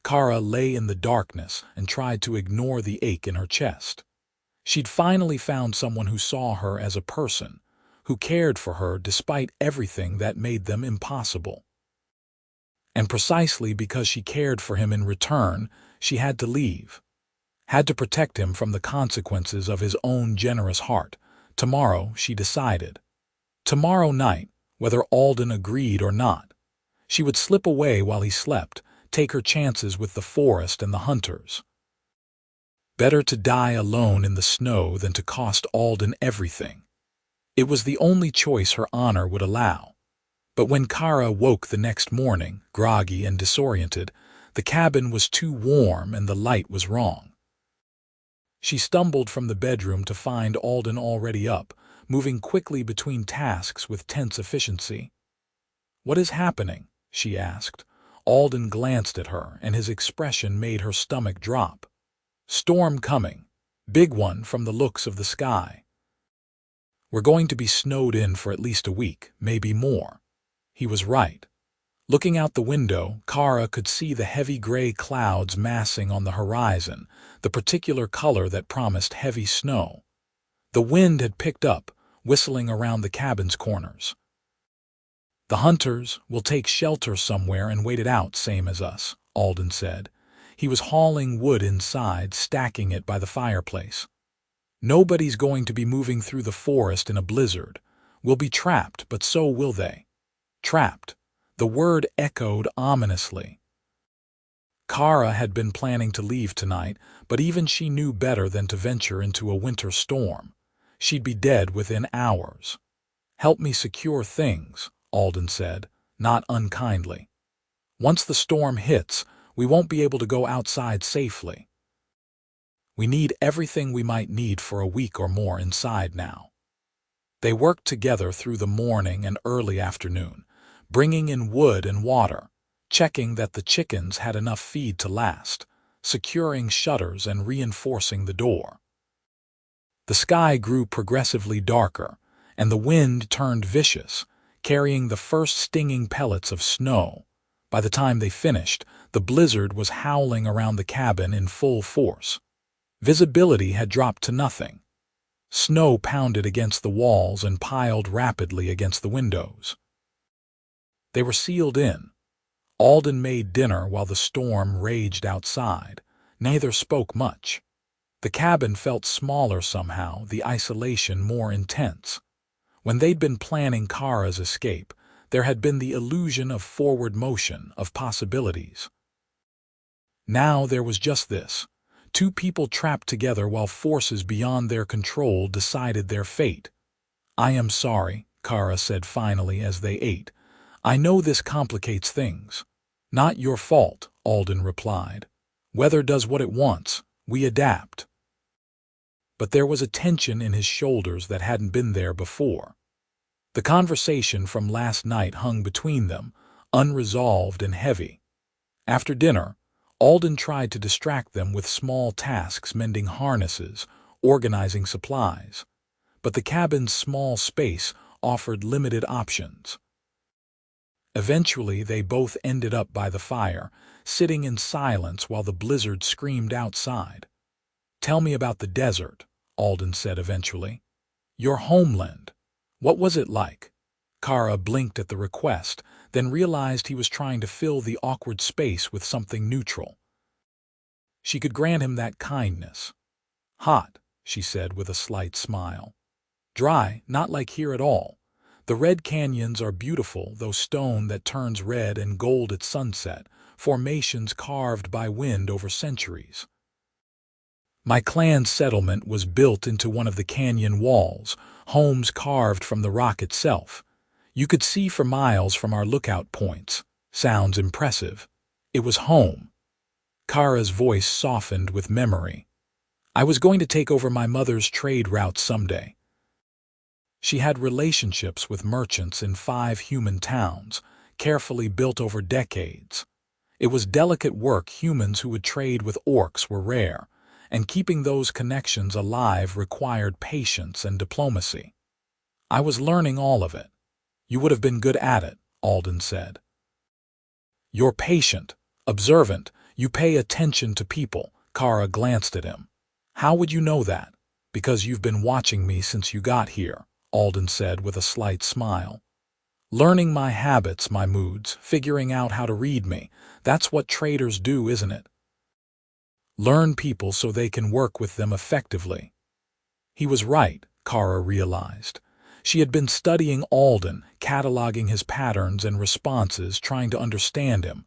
Kara lay in the darkness and tried to ignore the ache in her chest. She'd finally found someone who saw her as a person, who cared for her despite everything that made them impossible. And precisely because she cared for him in return, she had to leave, had to protect him from the consequences of his own generous heart. Tomorrow, she decided. Tomorrow night, whether Alden agreed or not, she would slip away while he slept, take her chances with the forest and the hunters. Better to die alone in the snow than to cost Alden everything. It was the only choice her honor would allow. But when Kara woke the next morning, groggy and disoriented, the cabin was too warm and the light was wrong. She stumbled from the bedroom to find Alden already up, moving quickly between tasks with tense efficiency. "What is happening?" she asked. Alden glanced at her, and his expression made her stomach drop. "Storm coming. Big one from the looks of the sky. We're going to be snowed in for at least a week, maybe more." He was right. Looking out the window, Kara could see the heavy gray clouds massing on the horizon, the particular color that promised heavy snow. The wind had picked up, whistling around the cabin's corners. "The hunters will take shelter somewhere and wait it out, same as us," Alden said. He was hauling wood inside, stacking it by the fireplace. "Nobody's going to be moving through the forest in a blizzard. We'll be trapped, but so will they." Trapped. The word echoed ominously. Kara had been planning to leave tonight, but even she knew better than to venture into a winter storm. She'd be dead within hours. "Help me secure things," Alden said, not unkindly. "Once the storm hits, we won't be able to go outside safely. We need everything we might need for a week or more inside now." They worked together through the morning and early afternoon, bringing in wood and water, checking that the chickens had enough feed to last, securing shutters and reinforcing the door. The sky grew progressively darker, and the wind turned vicious, carrying the first stinging pellets of snow. By the time they finished, the blizzard was howling around the cabin in full force. Visibility had dropped to nothing. Snow pounded against the walls and piled rapidly against the windows. They were sealed in. Alden made dinner while the storm raged outside. Neither spoke much. The cabin felt smaller somehow, the isolation more intense. When they'd been planning Kara's escape, there had been the illusion of forward motion, of possibilities. Now there was just this. Two people trapped together while forces beyond their control decided their fate. "I am sorry," Kara said finally as they ate. "I know this complicates things." "Not your fault," Alden replied. "Weather does what it wants. We adapt." But there was a tension in his shoulders that hadn't been there before. The conversation from last night hung between them, unresolved and heavy. After dinner, Alden tried to distract them with small tasks, mending harnesses, organizing supplies. But the cabin's small space offered limited options. Eventually, they both ended up by the fire, sitting in silence while the blizzard screamed outside. "Tell me about the desert," Alden said eventually. "Your homeland. What was it like?" Kara blinked at the request, then realized he was trying to fill the awkward space with something neutral. She could grant him that kindness. "Hot," she said with a slight smile. "Dry, not like here at all. The red canyons are beautiful, though stone that turns red and gold at sunset, formations carved by wind over centuries. My clan's settlement was built into one of the canyon walls, homes carved from the rock itself. You could see for miles from our lookout points. Sounds impressive. It was home." Kara's voice softened with memory. "I was going to take over my mother's trade route someday." She had relationships with merchants in 5 human towns, carefully built over decades. It was delicate work. Humans who would trade with orcs were rare, and keeping those connections alive required patience and diplomacy. "I was learning all of it." "You would have been good at it," Alden said. "You're patient, observant, you pay attention to people." Kara glanced at him. "How would you know that?" "Because you've been watching me since you got here," Alden said with a slight smile. "Learning my habits, my moods, figuring out how to read me. That's what traders do, isn't it? Learn people so they can work with them effectively." He was right, Kara realized. She had been studying Alden, cataloging his patterns and responses, trying to understand him,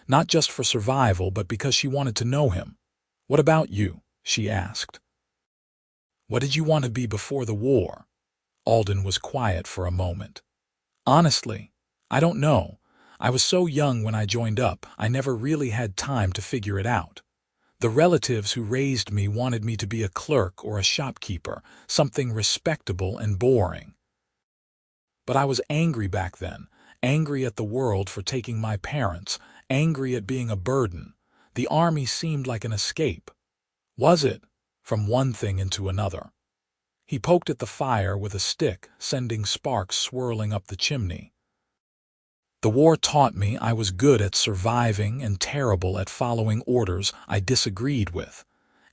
not just for survival, but because she wanted to know him. "What about you?" she asked. "What did you want to be before the war?" Alden was quiet for a moment. "Honestly, I don't know. I was so young when I joined up, I never really had time to figure it out. The relatives who raised me wanted me to be a clerk or a shopkeeper, something respectable and boring. But I was angry back then, angry at the world for taking my parents, angry at being a burden. The army seemed like an escape." "Was it?" "From one thing into another." He poked at the fire with a stick, sending sparks swirling up the chimney. "The war taught me I was good at surviving and terrible at following orders I disagreed with.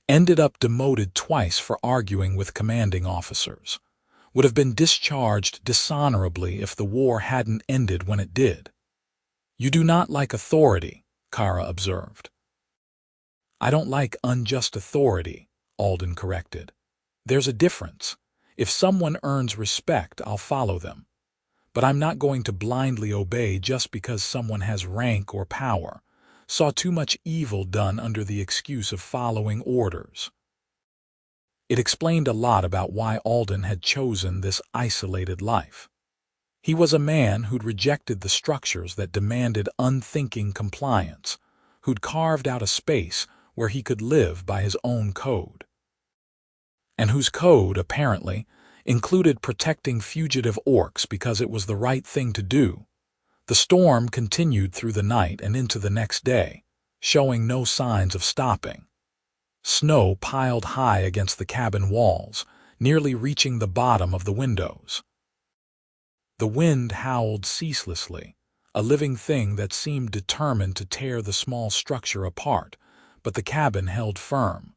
Ended up demoted twice for arguing with commanding officers. Would have been discharged dishonorably if the war hadn't ended when it did." "You do not like authority," Kara observed. "I don't like unjust authority," Alden corrected. "There's a difference. If someone earns respect, I'll follow them. But I'm not going to blindly obey just because someone has rank or power. Saw too much evil done under the excuse of following orders." It explained a lot about why Alden had chosen this isolated life. He was a man who'd rejected the structures that demanded unthinking compliance, who'd carved out a space where he could live by his own code. And whose code, apparently, included protecting fugitive orcs because it was the right thing to do. The storm continued through the night and into the next day, showing no signs of stopping. Snow piled high against the cabin walls, nearly reaching the bottom of the windows. The wind howled ceaselessly, a living thing that seemed determined to tear the small structure apart, but the cabin held firm.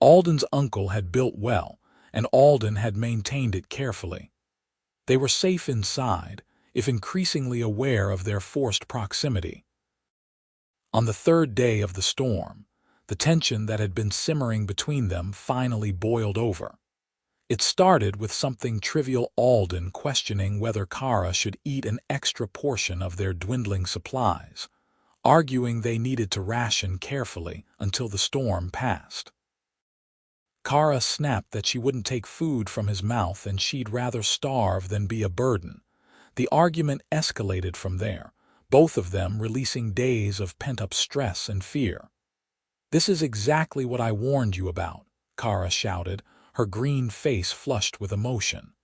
Alden's uncle had built well, and Alden had maintained it carefully. They were safe inside, if increasingly aware of their forced proximity. On the 3rd day of the storm, the tension that had been simmering between them finally boiled over. It started with something trivial: Alden questioning whether Kara should eat an extra portion of their dwindling supplies, arguing they needed to ration carefully until the storm passed. Kara snapped that she wouldn't take food from his mouth and she'd rather starve than be a burden. The argument escalated from there, both of them releasing days of pent-up stress and fear. "This is exactly what I warned you about," Kara shouted, her green face flushed with emotion.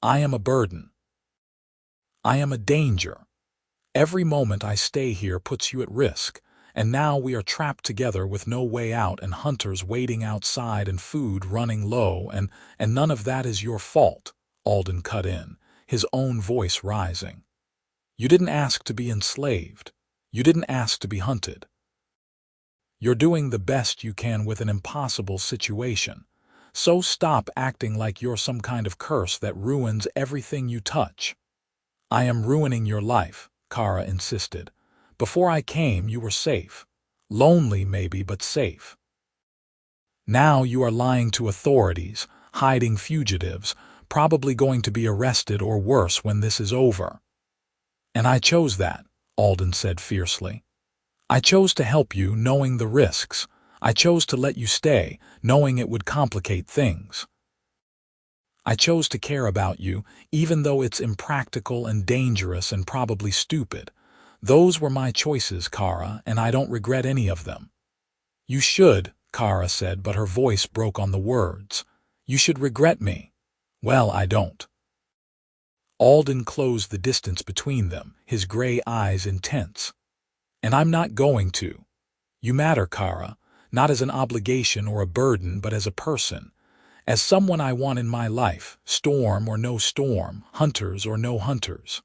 "I am a burden. I am a danger. Every moment I stay here puts you at risk, and now we are trapped together with no way out and hunters waiting outside and food running low, and none of that is your fault," Alden cut in, his own voice rising. "You didn't ask to be enslaved. You didn't ask to be hunted. You're doing the best you can with an impossible situation. So stop acting like you're some kind of curse that ruins everything you touch." "I am ruining your life," Kara insisted. "Before I came, you were safe. Lonely, maybe, but safe. Now you are lying to authorities, hiding fugitives, probably going to be arrested or worse when this is over." "And I chose that," Alden said fiercely. "I chose to help you, knowing the risks. I chose to let you stay, knowing it would complicate things. I chose to care about you, even though it's impractical and dangerous and probably stupid. Those were my choices, Kara, and I don't regret any of them." "You should," Kara said, but her voice broke on the words. "You should regret me." "Well, I don't." Alden closed the distance between them, his gray eyes intense. "And I'm not going to. You matter, Kara, not as an obligation or a burden, but as a person. As someone I want in my life, storm or no storm, hunters or no hunters.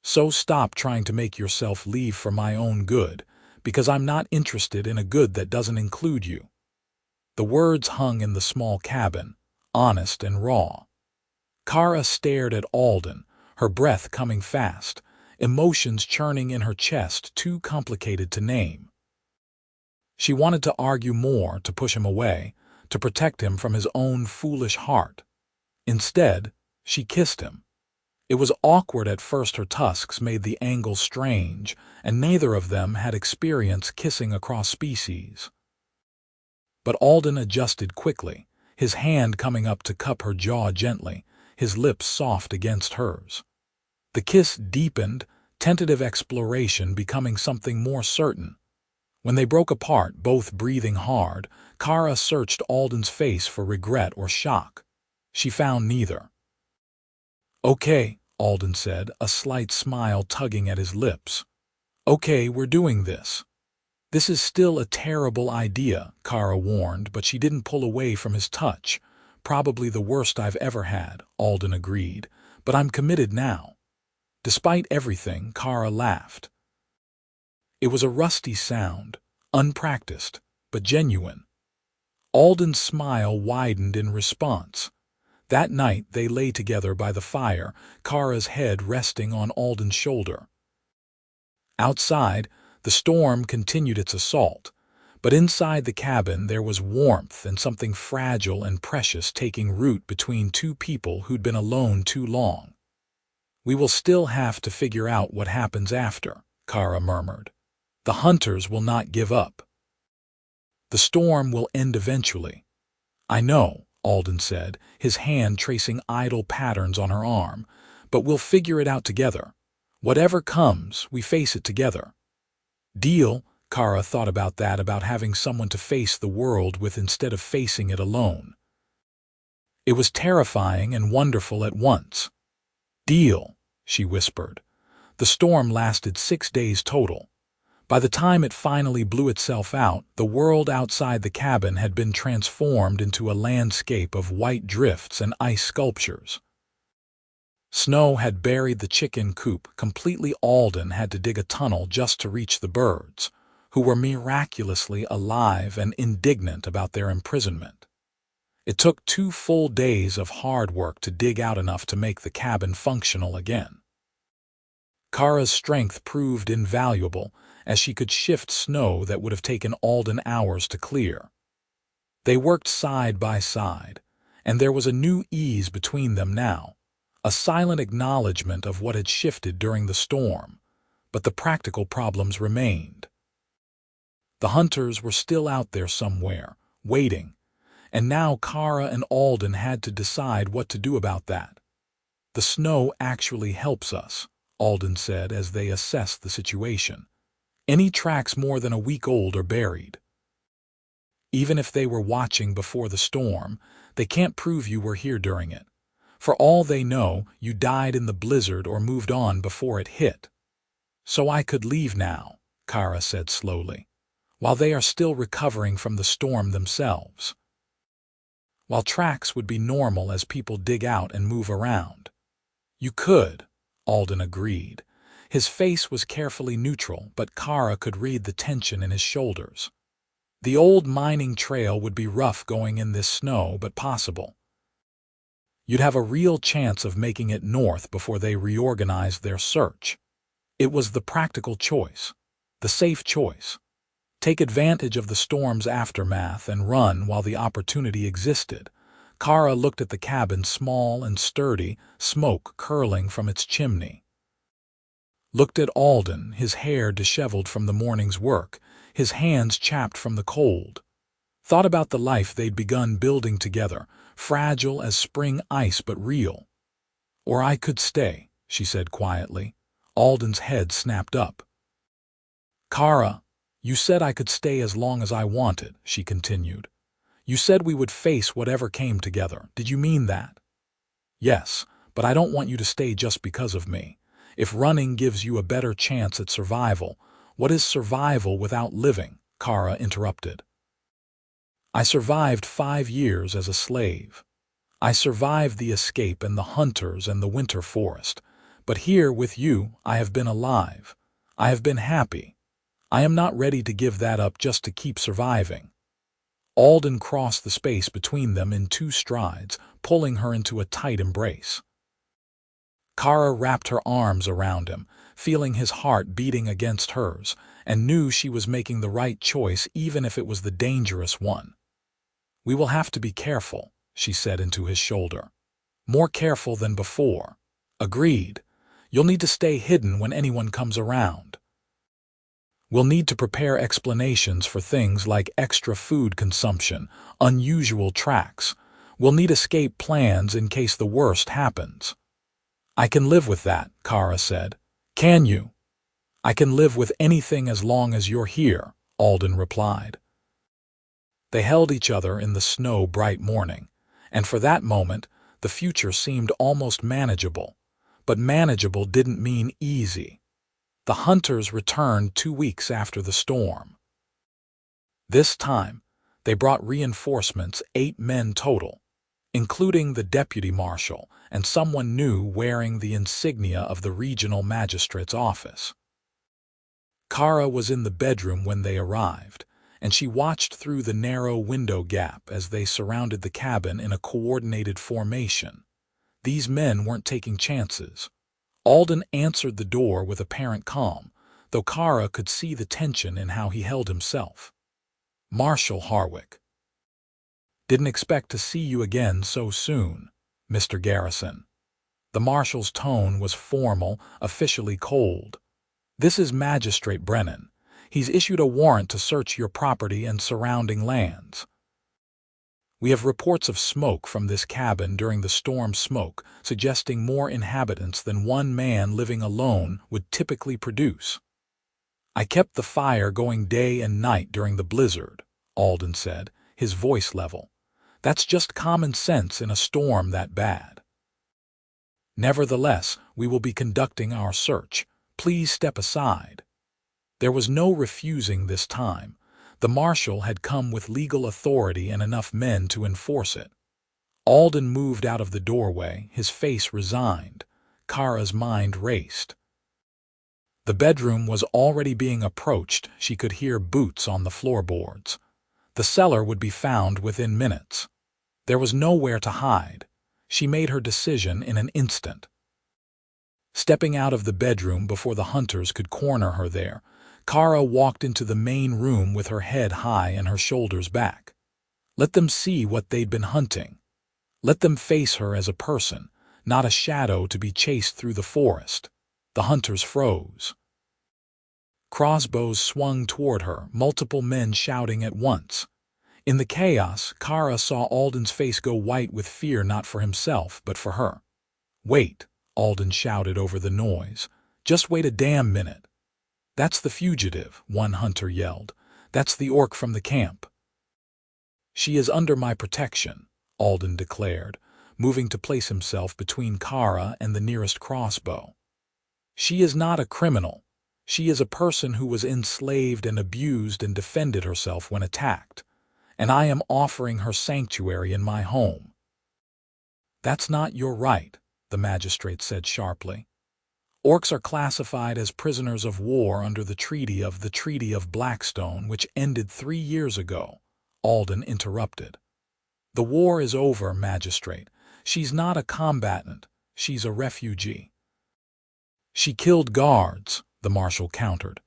So stop trying to make yourself leave for my own good, because I'm not interested in a good that doesn't include you." The words hung in the small cabin, honest and raw. Kara stared at Alden, her breath coming fast, emotions churning in her chest too complicated to name. She wanted to argue more, to push him away, to protect him from his own foolish heart. Instead, she kissed him. It was awkward at first. Her tusks made the angle strange, and neither of them had experience kissing across species. But Alden adjusted quickly, his hand coming up to cup her jaw gently, his lips soft against hers. The kiss deepened, tentative exploration becoming something more certain. When they broke apart, both breathing hard, Kara searched Alden's face for regret or shock. She found neither. "Okay," Alden said, a slight smile tugging at his lips. "Okay, we're doing this." "This is still a terrible idea," Kara warned, but she didn't pull away from his touch. "Probably the worst I've ever had," Alden agreed, "but I'm committed now." Despite everything, Kara laughed. It was a rusty sound, unpracticed, but genuine. Alden's smile widened in response. That night they lay together by the fire, Kara's head resting on Alden's shoulder. Outside, the storm continued its assault, but inside the cabin there was warmth and something fragile and precious taking root between two people who'd been alone too long. "We will still have to figure out what happens after," Kara murmured. "The hunters will not give up. The storm will end eventually." "I know," Alden said, his hand tracing idle patterns on her arm, "but we'll figure it out together. Whatever comes, we face it together." "Deal," Kara thought about that, about having someone to face the world with instead of facing it alone. It was terrifying and wonderful at once. "Deal," she whispered. The storm lasted 6 days total. By the time it finally blew itself out, the world outside the cabin had been transformed into a landscape of white drifts and ice sculptures. Snow had buried the chicken coop completely. Alden had to dig a tunnel just to reach the birds, who were miraculously alive and indignant about their imprisonment. It took 2 full days of hard work to dig out enough to make the cabin functional again. Kara's strength proved invaluable, as she could shift snow that would have taken Alden hours to clear. They worked side by side, and there was a new ease between them now, a silent acknowledgement of what had shifted during the storm, but the practical problems remained. The hunters were still out there somewhere, waiting, and now Kara and Alden had to decide what to do about that. "The snow actually helps us," Alden said as they assessed the situation. "Any tracks more than a week old are buried. Even if they were watching before the storm, they can't prove you were here during it. For all they know, you died in the blizzard or moved on before it hit. So I could leave now," Kara said slowly, while they are still recovering from the storm themselves. While tracks would be normal as people dig out and move around. You could, Alden agreed. His face was carefully neutral, but Kara could read the tension in his shoulders. The old mining trail would be rough going in this snow, but possible. You'd have a real chance of making it north before they reorganized their search. It was the practical choice, the safe choice. Take advantage of the storm's aftermath and run while the opportunity existed. Kara looked at the cabin, small and sturdy, smoke curling from its chimney. Looked at Alden, his hair disheveled from the morning's work, his hands chapped from the cold. Thought about the life they'd begun building together, fragile as spring ice but real. "Or I could stay," she said quietly. Alden's head snapped up. "Kara, you said I could stay as long as I wanted," she continued. "You said we would face whatever came together. Did you mean that?" "Yes, but I don't want you to stay just because of me. If running gives you a better chance at survival, what is survival without living?" Kara interrupted. "I survived 5 years as a slave. I survived the escape and the hunters and the winter forest. But here with you, I have been alive. I have been happy. I am not ready to give that up just to keep surviving." Alden crossed the space between them in 2 strides, pulling her into a tight embrace. Kara wrapped her arms around him, feeling his heart beating against hers, and knew she was making the right choice even if it was the dangerous one. "We will have to be careful," she said into his shoulder. "More careful than before." "Agreed. You'll need to stay hidden when anyone comes around. We'll need to prepare explanations for things like extra food consumption, unusual tracks. We'll need escape plans in case the worst happens." "I can live with that," Kara said. "Can you?" "I can live with anything as long as you're here," Alden replied. They held each other in the snow-bright morning, and for that moment, the future seemed almost manageable. But manageable didn't mean easy. The hunters returned 2 weeks after the storm. This time, they brought reinforcements, 8 men total, including the deputy marshal and someone new wearing the insignia of the regional magistrate's office. Kara was in the bedroom when they arrived, and she watched through the narrow window gap as they surrounded the cabin in a coordinated formation. These men weren't taking chances. Alden answered the door with apparent calm, though Kara could see the tension in how he held himself. "Marshal Harwick. Didn't expect to see you again so soon, Mr. Garrison." The marshal's tone was formal, officially cold. "This is Magistrate Brennan. He's issued a warrant to search your property and surrounding lands. We have reports of smoke from this cabin during the storm smoke, suggesting more inhabitants than one man living alone would typically produce. I kept the fire going day and night during the blizzard," Alden said, his voice level. "That's just common sense in a storm that bad. Nevertheless, we will be conducting our search. Please step aside." There was no refusing this time. The marshal had come with legal authority and enough men to enforce it. Alden moved out of the doorway, his face resigned. Kara's mind raced. The bedroom was already being approached. She could hear boots on the floorboards. The cellar would be found within minutes. There was nowhere to hide. She made her decision in an instant. Stepping out of the bedroom before the hunters could corner her there, Kara walked into the main room with her head high and her shoulders back. Let them see what they'd been hunting. Let them face her as a person, not a shadow to be chased through the forest. The hunters froze. Crossbows swung toward her, multiple men shouting at once. In the chaos, Kara saw Alden's face go white with fear, not for himself, but for her. "Wait," Alden shouted over the noise. "Just wait a damn minute." "That's the fugitive," one hunter yelled. "That's the orc from the camp." "She is under my protection," Alden declared, moving to place himself between Kara and the nearest crossbow. "She is not a criminal. She is a person who was enslaved and abused and defended herself when attacked, and I am offering her sanctuary in my home." "That's not your right," the magistrate said sharply. "Orcs are classified as prisoners of war under the Treaty of Blackstone, which ended 3 years ago," Alden interrupted. "The war is over, magistrate. She's not a combatant, she's a refugee." "She killed guards," the marshal countered.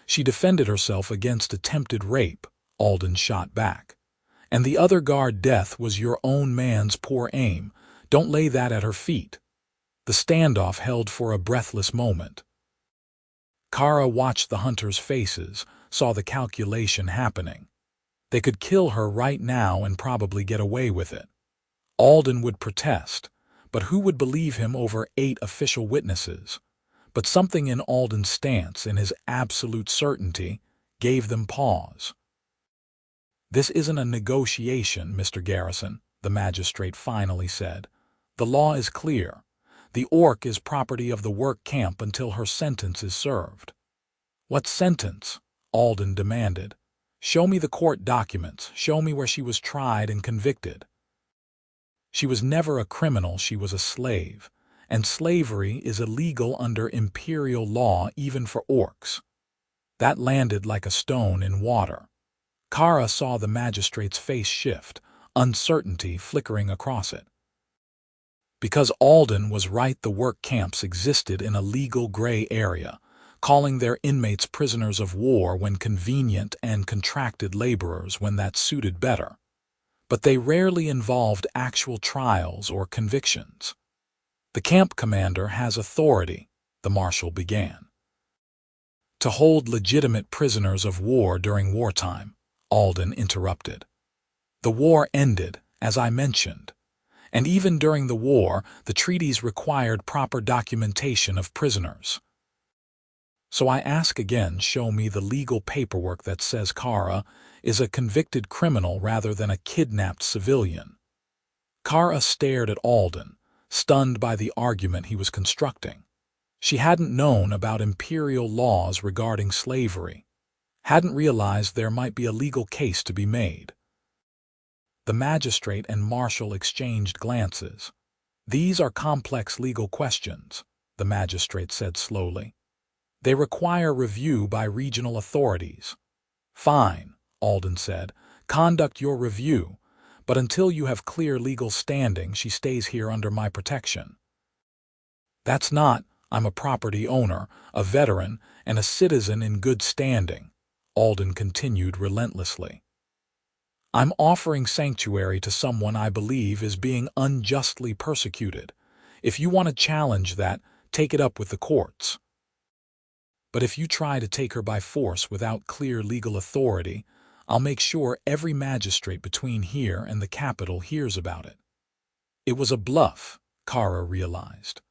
"She defended herself against attempted rape," Alden shot back. "And the other guard death was your own man's poor aim. Don't lay that at her feet." The standoff held for a breathless moment. Kara watched the hunters' faces, saw the calculation happening. They could kill her right now and probably get away with it. Alden would protest, but who would believe him over 8 official witnesses? But something in Alden's stance, in his absolute certainty, gave them pause. "This isn't a negotiation, Mr. Garrison," the magistrate finally said. "The law is clear. The orc is property of the work camp until her sentence is served." "What sentence?" Alden demanded. "Show me the court documents. Show me where she was tried and convicted." "She was never a criminal, she was a slave. And slavery is illegal under imperial law even for orcs." That landed like a stone in water. Kara saw the magistrate's face shift, uncertainty flickering across it. Because Alden was right, the work camps existed in a legal gray area, calling their inmates prisoners of war when convenient and contracted laborers when that suited better. But they rarely involved actual trials or convictions. "The camp commander has authority," the marshal began, "to hold legitimate prisoners of war during wartime," Alden interrupted. "The war ended, as I mentioned. And even during the war, the treaties required proper documentation of prisoners. So I ask again, show me the legal paperwork that says Kara is a convicted criminal rather than a kidnapped civilian." Kara stared at Alden, stunned by the argument he was constructing. She hadn't known about imperial laws regarding slavery, hadn't realized there might be a legal case to be made. The magistrate and marshal exchanged glances. "These are complex legal questions," the magistrate said slowly. "They require review by regional authorities." "Fine," Alden said. "Conduct your review, but until you have clear legal standing, she stays here under my protection." "That's not, I'm a property owner, a veteran, and a citizen in good standing," Alden continued relentlessly. "I'm offering sanctuary to someone I believe is being unjustly persecuted. If you want to challenge that, take it up with the courts. But if you try to take her by force without clear legal authority, I'll make sure every magistrate between here and the capital hears about it." It was a bluff, Kara realized.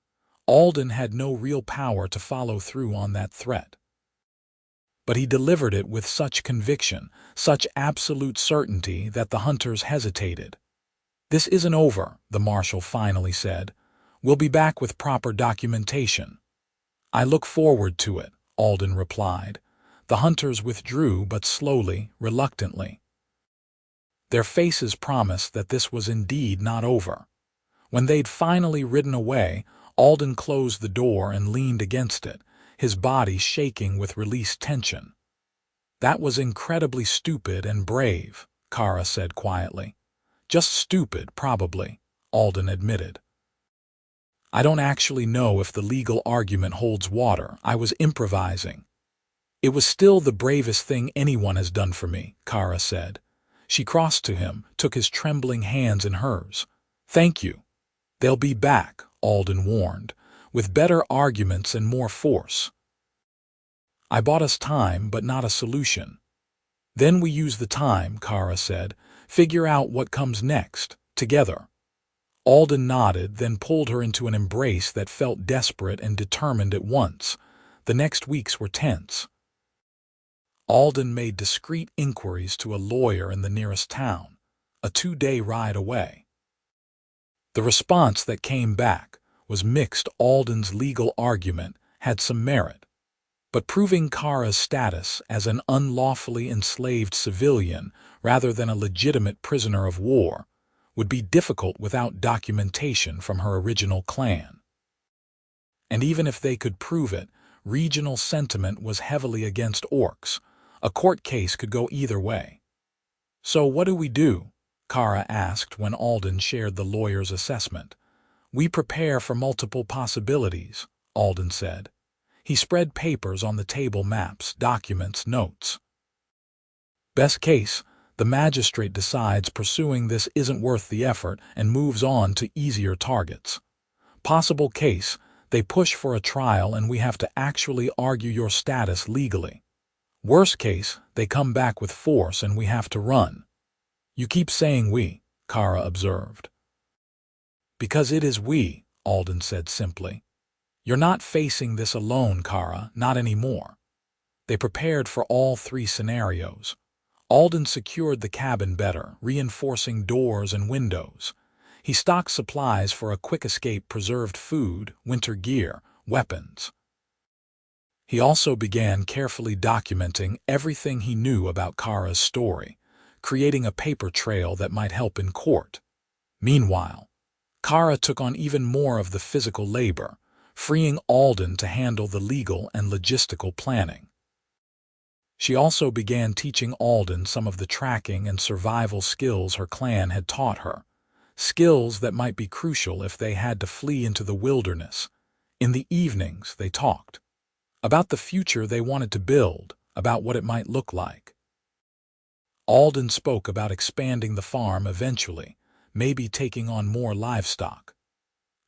Alden had no real power to follow through on that threat. But he delivered it with such conviction, such absolute certainty that the hunters hesitated. "This isn't over," the marshal finally said. "We'll be back with proper documentation." "I look forward to it," Alden replied. The hunters withdrew, but slowly, reluctantly. Their faces promised that this was indeed not over. When they'd finally ridden away, Alden closed the door and leaned against it, his body shaking with released tension. "That was incredibly stupid and brave," Kara said quietly. "Just stupid, probably," Alden admitted. "I don't actually know if the legal argument holds water. I was improvising." "It was still the bravest thing anyone has done for me," Kara said. She crossed to him, took his trembling hands in hers. "Thank you." "They'll be back," Alden warned, "with better arguments and more force." "I bought us time, but not a solution." "Then we use the time," Kara said. "Figure out what comes next, together." Alden nodded, then pulled her into an embrace that felt desperate and determined at once. The next weeks were tense. Alden made discreet inquiries to a lawyer in the nearest town, a 2-day ride away. The response that came back was mixed. Alden's legal argument had some merit. But proving Kara's status as an unlawfully enslaved civilian rather than a legitimate prisoner of war would be difficult without documentation from her original clan. And even if they could prove it, regional sentiment was heavily against orcs. A court case could go either way. "So what do we do?" Kara asked when Alden shared the lawyer's assessment. "We prepare for multiple possibilities," Alden said. He spread papers on the table: maps, documents, notes. "Best case, the magistrate decides pursuing this isn't worth the effort and moves on to easier targets. Possible case, they push for a trial and we have to actually argue your status legally. Worst case, they come back with force and we have to run." "You keep saying we," Kara observed. "Because it is we," Alden said simply. "You're not facing this alone, Kara, not anymore." They prepared for all three scenarios. Alden secured the cabin better, reinforcing doors and windows. He stocked supplies for a quick escape: preserved food, winter gear, weapons. He also began carefully documenting everything he knew about Kara's story, creating a paper trail that might help in court. Meanwhile, Kara took on even more of the physical labor, freeing Alden to handle the legal and logistical planning. She also began teaching Alden some of the tracking and survival skills her clan had taught her, skills that might be crucial if they had to flee into the wilderness. In the evenings, they talked about the future they wanted to build, about what it might look like. Alden spoke about expanding the farm eventually, maybe taking on more livestock.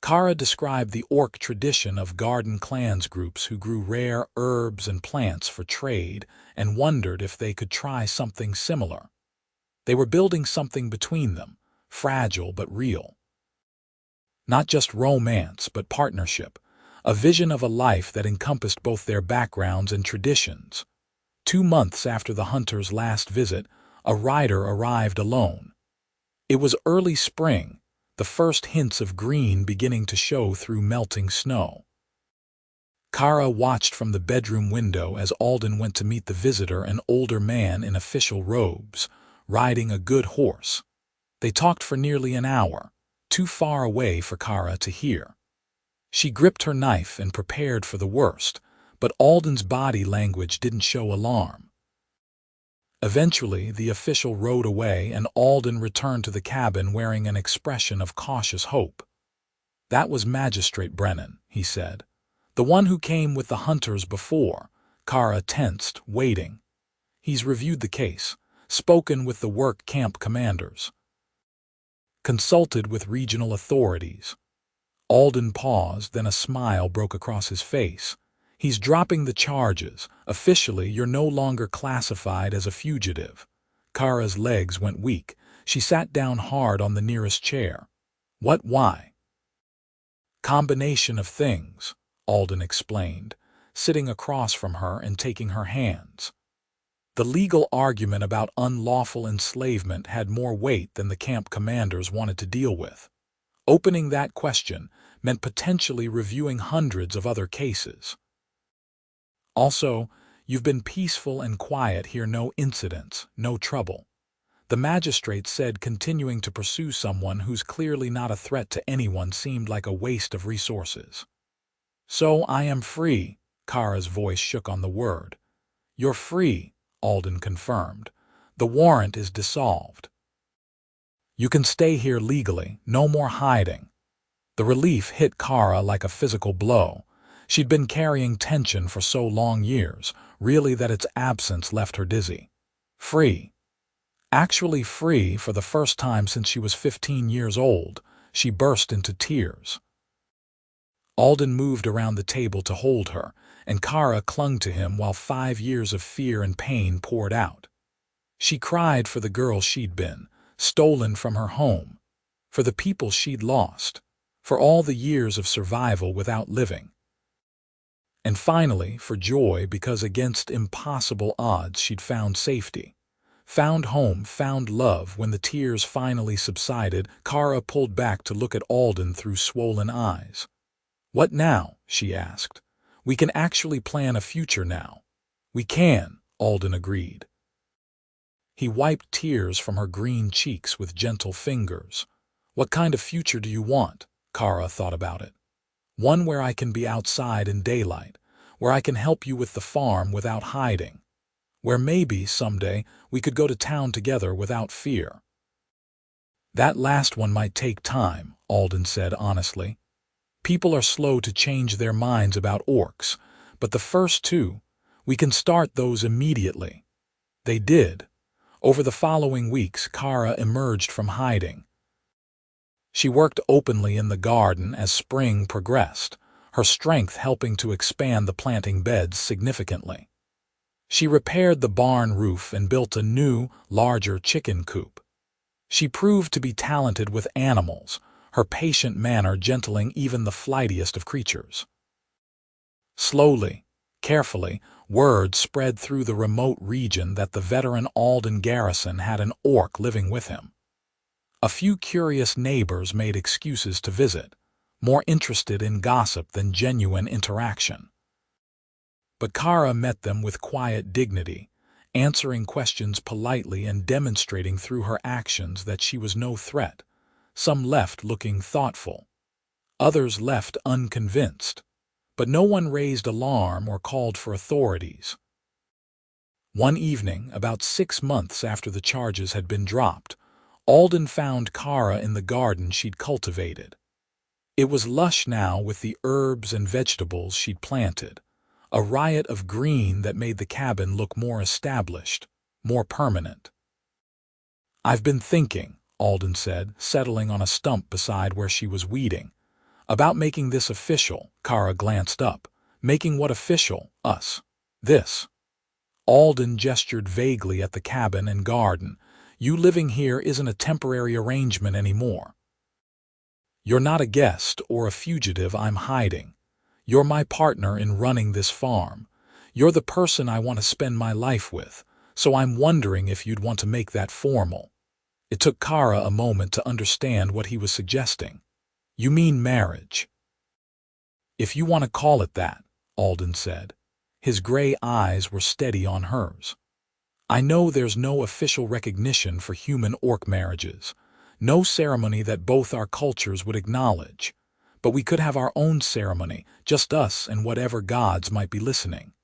Kara described the orc tradition of garden clans groups who grew rare herbs and plants for trade and wondered if they could try something similar. They were building something between them, fragile but real. Not just romance, but partnership, a vision of a life that encompassed both their backgrounds and traditions. 2 months after the hunter's last visit, a rider arrived alone. It was early spring, the first hints of green beginning to show through melting snow. Kara watched from the bedroom window as Alden went to meet the visitor, an older man in official robes, riding a good horse. They talked for nearly an hour, too far away for Kara to hear. She gripped her knife and prepared for the worst, but Alden's body language didn't show alarm. Eventually, the official rode away and Alden returned to the cabin wearing an expression of cautious hope. "That was Magistrate Brennan," he said. "The one who came with the hunters before." Kara tensed, waiting. "He's reviewed the case, spoken with the work camp commanders, consulted with regional authorities." Alden paused, then a smile broke across his face. "He's dropping the charges. Officially, you're no longer classified as a fugitive." Kara's legs went weak. She sat down hard on the nearest chair. "What? Why?" "Combination of things," Alden explained, sitting across from her and taking her hands. The legal argument about unlawful enslavement had more weight than the camp commanders wanted to deal with. Opening that question meant potentially reviewing hundreds of other cases. "Also, you've been peaceful and quiet here, no incidents, no trouble," the magistrate said. Continuing to pursue someone who's clearly not a threat to anyone seemed like a waste of resources. "So I am free," Kara's voice shook on the word. "You're free," Alden confirmed. "The warrant is dissolved. You can stay here legally, no more hiding." The relief hit Kara like a physical blow. She'd been carrying tension for so long years, really, that its absence left her dizzy. Free. Actually free for the first time since she was 15 years old. She burst into tears. Alden moved around the table to hold her, and Kara clung to him while 5 years of fear and pain poured out. She cried for the girl she'd been, stolen from her home, for the people she'd lost, for all the years of survival without living. And finally, for joy, because against impossible odds she'd found safety, found home, found love. When the tears finally subsided, Kara pulled back to look at Alden through swollen eyes. "What now?" she asked. We can actually plan a future now. We can, Alden agreed. He wiped tears from her green cheeks with gentle fingers. What kind of future do you want? Kara thought about it. One where I can be outside in daylight, where I can help you with the farm without hiding, where maybe someday we could go to town together without fear. That last one might take time, Alden said honestly. People are slow to change their minds about orcs, but the first two, we can start those immediately. They did. Over the following weeks, Kara emerged from hiding. She worked openly in the garden as spring progressed, her strength helping to expand the planting beds significantly. She repaired the barn roof and built a new, larger chicken coop. She proved to be talented with animals, her patient manner gentling even the flightiest of creatures. Slowly, carefully, word spread through the remote region that the veteran Alden garrison had an orc living with him. A few curious neighbors made excuses to visit, more interested in gossip than genuine interaction. But Kara met them with quiet dignity, answering questions politely and demonstrating through her actions that she was no threat. Some left looking thoughtful. Others left unconvinced. But no one raised alarm or called for authorities. One evening, about 6 months after the charges had been dropped, Alden found Kara in the garden she'd cultivated. It was lush now with the herbs and vegetables she'd planted, a riot of green that made the cabin look more established, more permanent. "I've been thinking," Alden said, settling on a stump beside where she was weeding, "about making this official." Kara glanced up. "Making what official? Us. This." Alden gestured vaguely at the cabin and garden. "You living here isn't a temporary arrangement anymore. You're not a guest or a fugitive I'm hiding. You're my partner in running this farm. You're the person I want to spend my life with, so I'm wondering if you'd want to make that formal." It took Kara a moment to understand what he was suggesting. "You mean marriage?" "If you want to call it that," Alden said. His gray eyes were steady on hers. "I know there's no official recognition for human orc marriages, no ceremony that both our cultures would acknowledge, but we could have our own ceremony, just us and whatever gods might be listening.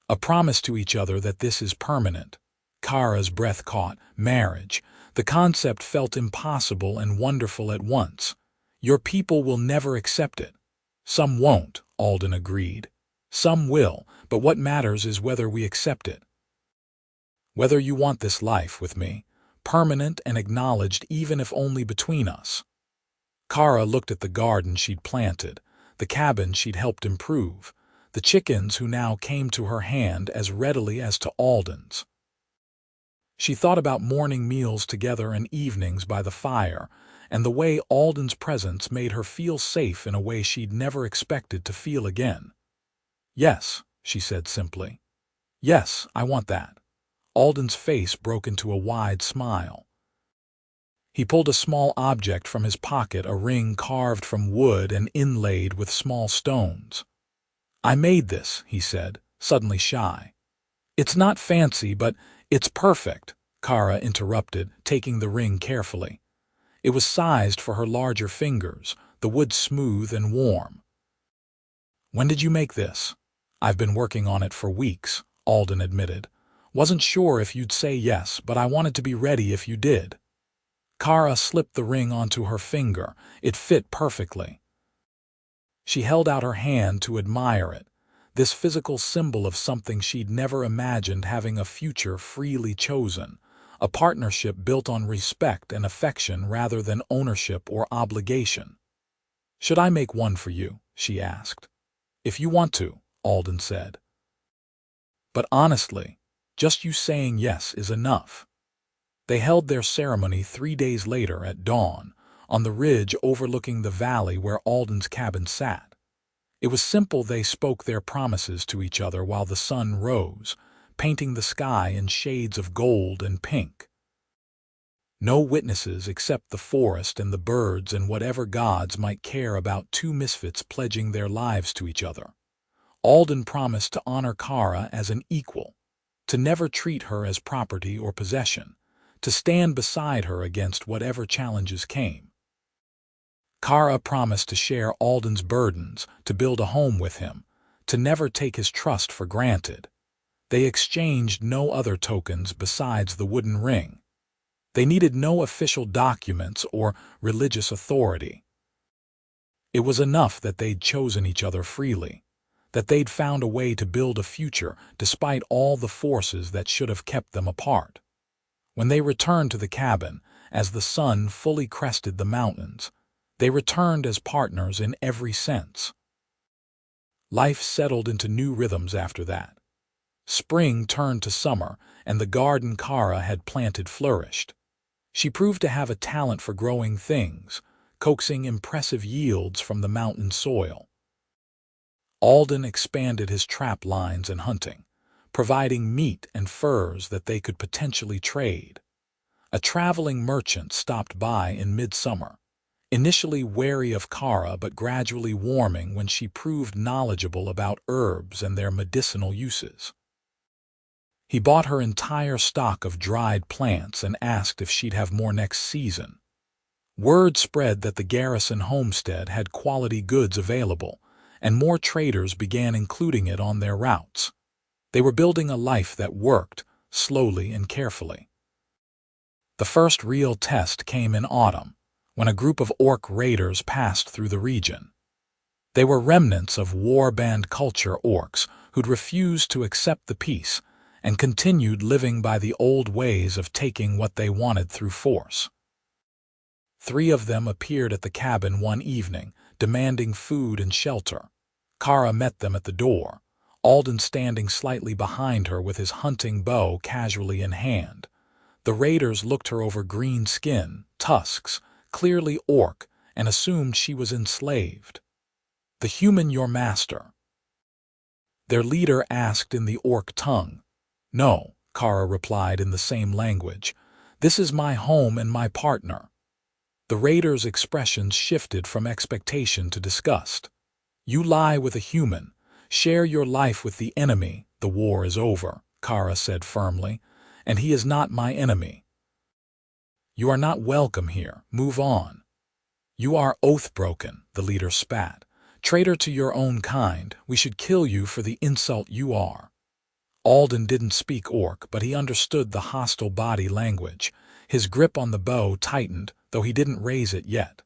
A promise to each other that this is permanent." Kara's breath caught. Marriage. The concept felt impossible and wonderful at once. "Your people will never accept it." "Some won't," Alden agreed. "Some will, but what matters is whether we accept it. Whether you want this life with me, permanent and acknowledged even if only between us." Kara looked at the garden she'd planted, the cabin she'd helped improve, the chickens who now came to her hand as readily as to Alden's. She thought about morning meals together and evenings by the fire, and the way Alden's presence made her feel safe in a way she'd never expected to feel again. "Yes," she said simply. "Yes, I want that." Alden's face broke into a wide smile. He pulled a small object from his pocket, a ring carved from wood and inlaid with small stones. "I made this," he said, suddenly shy. "It's not fancy, but it's perfect," Kara interrupted, taking the ring carefully. It was sized for her larger fingers, the wood smooth and warm. "When did you make this?" "I've been working on it for weeks," Alden admitted. "Wasn't sure if you'd say yes, but I wanted to be ready if you did." Kara slipped the ring onto her finger. It fit perfectly. She held out her hand to admire it, this physical symbol of something she'd never imagined having a future freely chosen, a partnership built on respect and affection rather than ownership or obligation. "Should I make one for you?" she asked. "If you want to," Alden said. "But honestly, just you saying yes is enough." They held their ceremony 3 days later at dawn, on the ridge overlooking the valley where Alden's cabin sat. It was simple. They spoke their promises to each other while the sun rose, painting the sky in shades of gold and pink. No witnesses except the forest and the birds and whatever gods might care about two misfits pledging their lives to each other. Alden promised to honor Kara as an equal, to never treat her as property or possession, to stand beside her against whatever challenges came. Kara promised to share Alden's burdens, to build a home with him, to never take his trust for granted. They exchanged no other tokens besides the wooden ring. They needed no official documents or religious authority. It was enough that they'd chosen each other freely, that they'd found a way to build a future despite all the forces that should have kept them apart. When they returned to the cabin, as the sun fully crested the mountains, they returned as partners in every sense. Life settled into new rhythms after that. Spring turned to summer, and the garden Kara had planted flourished. She proved to have a talent for growing things, coaxing impressive yields from the mountain soil. Alden expanded his trap lines and hunting, providing meat and furs that they could potentially trade. A traveling merchant stopped by in midsummer, initially wary of Kara but gradually warming when she proved knowledgeable about herbs and their medicinal uses. He bought her entire stock of dried plants and asked if she'd have more next season. Word spread that the garrison homestead had quality goods available, and more traders began including it on their routes. They were building a life that worked, slowly and carefully. The first real test came in autumn, when a group of orc raiders passed through the region. They were remnants of war-banned culture orcs who'd refused to accept the peace and continued living by the old ways of taking what they wanted through force. 3 of them appeared at the cabin one evening, demanding food and shelter. Kara met them at the door, Alden standing slightly behind her with his hunting bow casually in hand. The raiders looked her over green skin, tusks, clearly orc, and assumed she was enslaved. "The human your master?" Their leader asked in the orc tongue. "No," Kara replied in the same language. "This is my home and my partner." The raiders' expressions shifted from expectation to disgust. "You lie with a human. Share your life with the enemy. The war is over," Kara said firmly, "and he is not my enemy. You are not welcome here. Move on." "You are oath-broken," the leader spat. "Traitor to your own kind, we should kill you for the insult you are." Alden didn't speak orc, but he understood the hostile body language. His grip on the bow tightened, though he didn't raise it yet.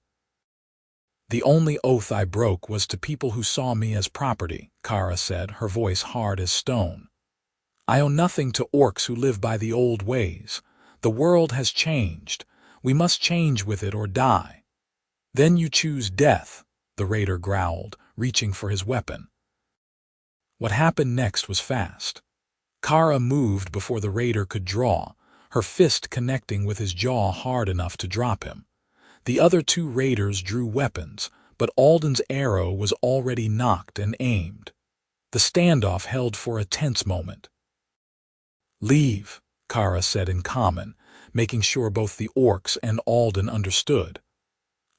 "The only oath I broke was to people who saw me as property," Kara said, her voice hard as stone. "I owe nothing to orcs who live by the old ways. The world has changed. We must change with it or die." "Then you choose death," the raider growled, reaching for his weapon. What happened next was fast. Kara moved before the raider could draw, her fist connecting with his jaw hard enough to drop him. The other 2 raiders drew weapons, but Alden's arrow was already nocked and aimed. The standoff held for a tense moment. "Leave," Kara said in common, making sure both the orcs and Alden understood.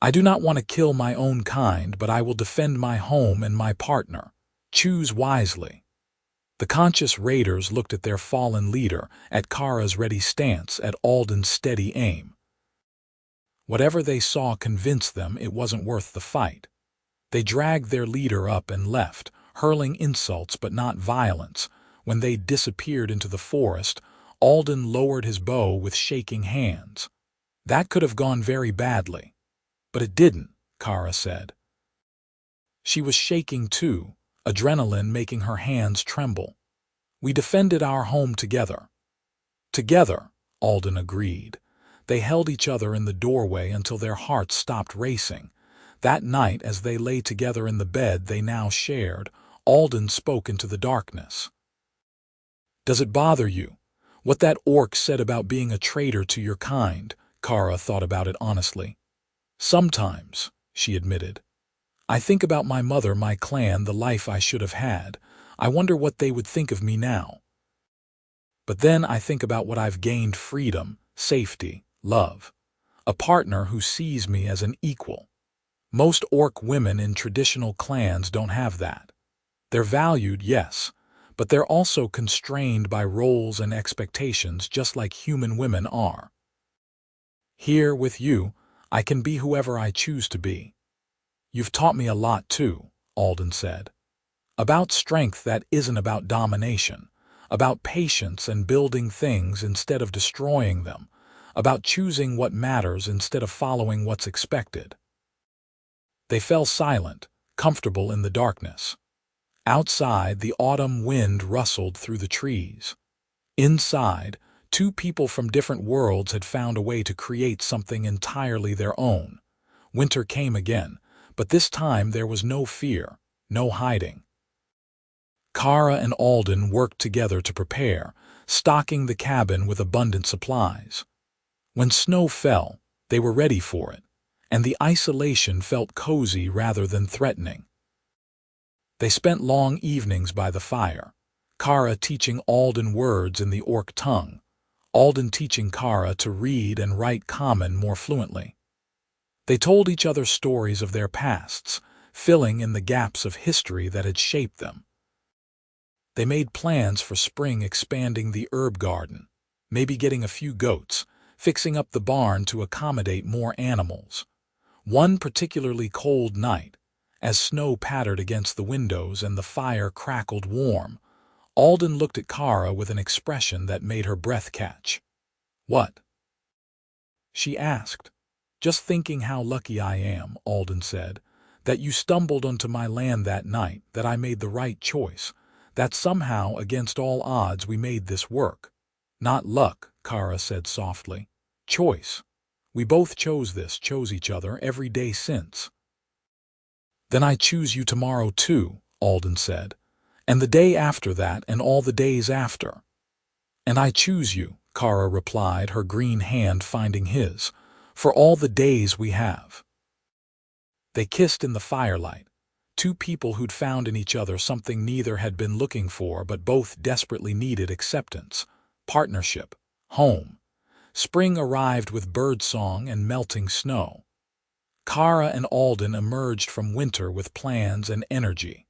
"I do not want to kill my own kind, but I will defend my home and my partner. Choose wisely." The conscious raiders looked at their fallen leader, at Kara's ready stance, at Alden's steady aim. Whatever they saw convinced them it wasn't worth the fight. They dragged their leader up and left, hurling insults but not violence. When they disappeared into the forest, Alden lowered his bow with shaking hands. "That could have gone very badly." "But it didn't," Kara said. She was shaking too, adrenaline making her hands tremble. "We defended our home together." "Together," Alden agreed. They held each other in the doorway until their hearts stopped racing. That night, as they lay together in the bed they now shared, Alden spoke into the darkness. "Does it bother you? What that orc said about being a traitor to your kind?" Kara thought about it honestly. "Sometimes," she admitted. "I think about my mother, my clan, the life I should have had. I wonder what they would think of me now. But then I think about what I've gained: freedom, safety, love. A partner who sees me as an equal. Most orc women in traditional clans don't have that. They're valued, yes, but they're also constrained by roles and expectations just like human women are. Here, with you, I can be whoever I choose to be. You've taught me a lot too, Alden said. About strength that isn't about domination, about patience and building things instead of destroying them, about choosing what matters instead of following what's expected. They fell silent, comfortable in the darkness. Outside, the autumn wind rustled through the trees. Inside, two people from different worlds had found a way to create something entirely their own. Winter came again, but this time there was no fear, no hiding. Kara and Alden worked together to prepare, stocking the cabin with abundant supplies. When snow fell, they were ready for it, and the isolation felt cozy rather than threatening. They spent long evenings by the fire, Kara teaching Alden words in the Orc tongue, Alden teaching Kara to read and write Common more fluently. They told each other stories of their pasts, filling in the gaps of history that had shaped them. They made plans for spring, expanding the herb garden, maybe getting a few goats, fixing up the barn to accommodate more animals. One particularly cold night, as snow pattered against the windows and the fire crackled warm, Alden looked at Kara with an expression that made her breath catch. "What?" she asked. "Just thinking how lucky I am," Alden said, "that you stumbled onto my land that night, that I made the right choice, that somehow, against all odds, we made this work." "Not luck," Kara said softly. "Choice. We both chose this, chose each other every day since." "Then I choose you tomorrow too," Alden said, "and the day after that and all the days after." "And I choose you," Kara replied, her green hand finding his, "for all the days we have." They kissed in the firelight, two people who'd found in each other something neither had been looking for but both desperately needed: acceptance, partnership, home. Spring arrived with birdsong and melting snow. Kara and Alden emerged from winter with plans and energy.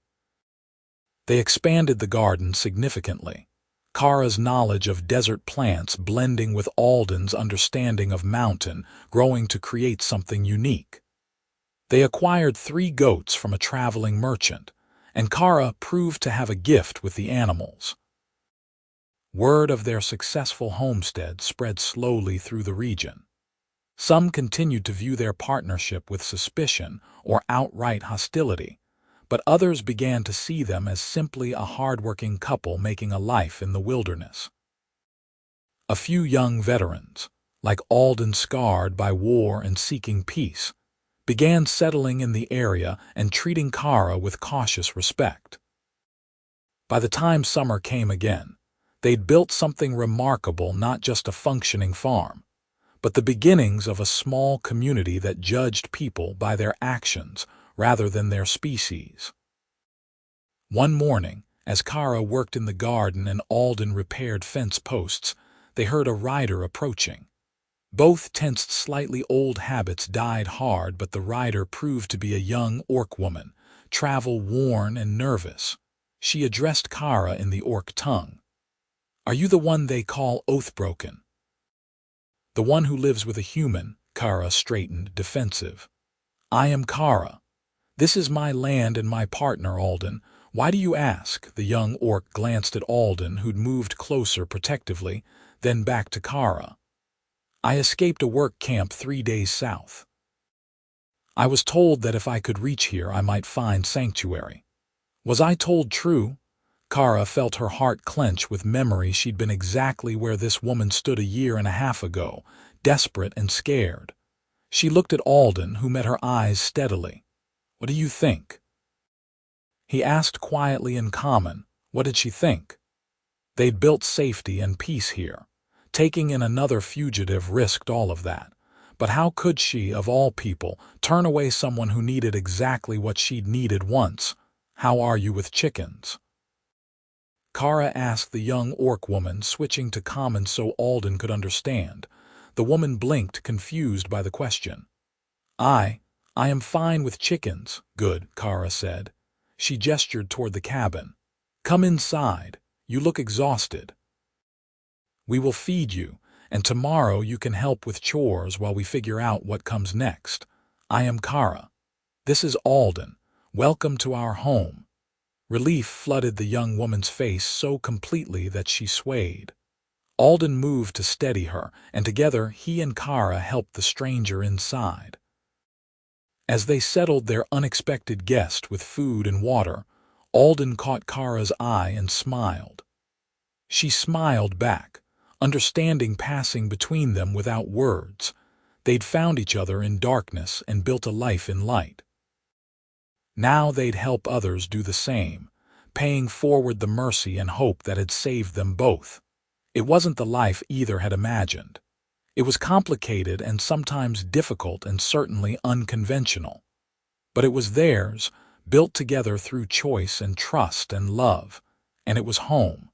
They expanded the garden significantly, Kara's knowledge of desert plants blending with Alden's understanding of mountain growing to create something unique. They acquired 3 goats from a traveling merchant, and Kara proved to have a gift with the animals. Word of their successful homestead spread slowly through the region. Some continued to view their partnership with suspicion or outright hostility, but others began to see them as simply a hardworking couple making a life in the wilderness. A few young veterans, like Alden, scarred by war and seeking peace, began settling in the area and treating Kara with cautious respect. By the time summer came again, they'd built something remarkable: not just a functioning farm, but the beginnings of a small community that judged people by their actions rather than their species. One morning, as Kara worked in the garden and Alden repaired fence posts, they heard a rider approaching. Both tensed. Slightly old habits died hard, but the rider proved to be a young Orc woman, travel-worn and nervous. She addressed Kara in the Orc tongue. "Are you the one they call Oathbroken?" "The one who lives with a human," Kara straightened, defensive. "I am Kara. This is my land and my partner, Alden. Why do you ask?" The young Orc glanced at Alden, who'd moved closer protectively, then back to Kara. "I escaped a work camp 3 days south. I was told that if I could reach here I might find sanctuary. Was I told true?" Kara felt her heart clench with memory. She'd been exactly where this woman stood a year and a half ago, desperate and scared. She looked at Alden, who met her eyes steadily. "What do you think?" he asked quietly in Common. What did she think? They'd built safety and peace here. Taking in another fugitive risked all of that. But how could she, of all people, turn away someone who needed exactly what she'd needed once? "How are you with chickens?" Kara asked the young Orc woman, switching to Common so Alden could understand. The woman blinked, confused by the question. I am fine with chickens." "Good," Kara said. She gestured toward the cabin. "Come inside. You look exhausted. We will feed you, and tomorrow you can help with chores while we figure out what comes next. I am Kara. This is Alden. Welcome to our home." Relief flooded the young woman's face so completely that she swayed. Alden moved to steady her, and together he and Kara helped the stranger inside. As they settled their unexpected guest with food and water, Alden caught Kara's eye and smiled. She smiled back, understanding passing between them without words. They'd found each other in darkness and built a life in light. Now they'd help others do the same, paying forward the mercy and hope that had saved them both. It wasn't the life either had imagined. It was complicated and sometimes difficult and certainly unconventional. But it was theirs, built together through choice and trust and love, and it was home.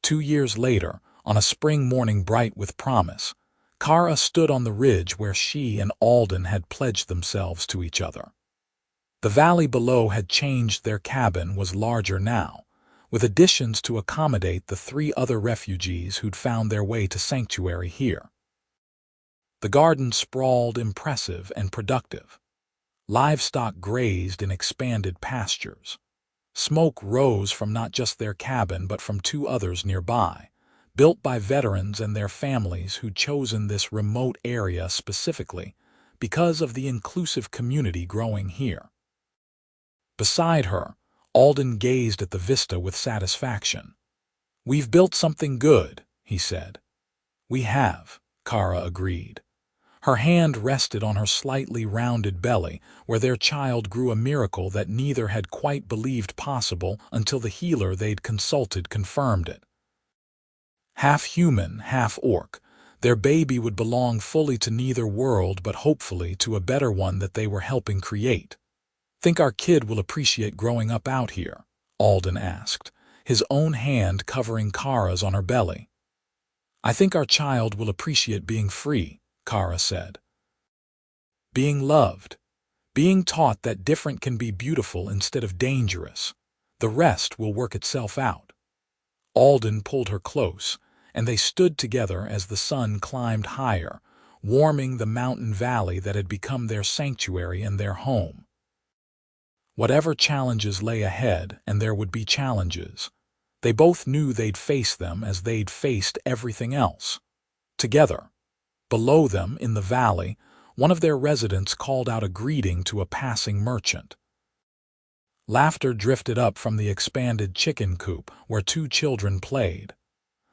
2 years later, on a spring morning bright with promise, Kara stood on the ridge where she and Alden had pledged themselves to each other. The valley below had changed. Their cabin was larger now, with additions to accommodate the 3 other refugees who'd found their way to sanctuary here. The garden sprawled impressive and productive. Livestock grazed in expanded pastures. Smoke rose from not just their cabin but from 2 others nearby, built by veterans and their families who'd chosen this remote area specifically because of the inclusive community growing here. Beside her, Alden gazed at the vista with satisfaction. "We've built something good," he said. "We have," Kara agreed. Her hand rested on her slightly rounded belly, where their child grew, a miracle that neither had quite believed possible until the healer they'd consulted confirmed it. Half human, half orc, their baby would belong fully to neither world but hopefully to a better one that they were helping create. "Think our kid will appreciate growing up out here?" Alden asked, his own hand covering Kara's on her belly. "I think our child will appreciate being free," Kara said. "Being loved, being taught that different can be beautiful instead of dangerous. The rest will work itself out." Alden pulled her close, and they stood together as the sun climbed higher, warming the mountain valley that had become their sanctuary and their home. Whatever challenges lay ahead, and there would be challenges, they both knew they'd face them as they'd faced everything else. Together. Below them, in the valley, one of their residents called out a greeting to a passing merchant. Laughter drifted up from the expanded chicken coop where 2 children played.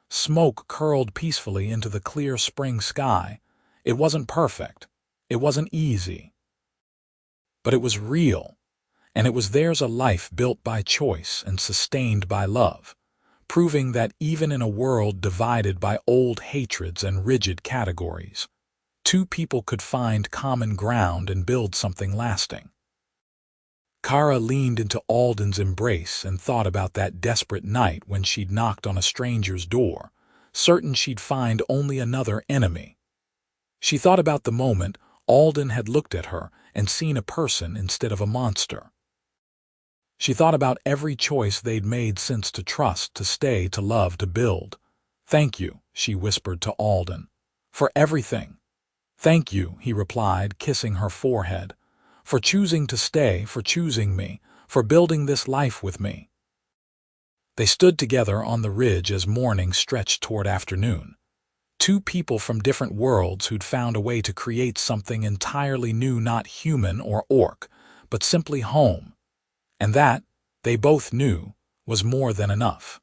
Smoke curled peacefully into the clear spring sky. It wasn't perfect. It wasn't easy. But it was real, and it was theirs, a life built by choice and sustained by love, proving that even in a world divided by old hatreds and rigid categories, 2 people could find common ground and build something lasting. Kara leaned into Alden's embrace and thought about that desperate night when she'd knocked on a stranger's door, certain she'd find only another enemy. She thought about the moment Alden had looked at her and seen a person instead of a monster. She thought about every choice they'd made since, to trust, to stay, to love, to build. "Thank you," she whispered to Alden. "For everything." "Thank you," he replied, kissing her forehead. "For choosing to stay, for choosing me, for building this life with me." They stood together on the ridge as morning stretched toward afternoon. 2 people from different worlds who'd found a way to create something entirely new, not human or orc, but simply home. And that, they both knew, was more than enough.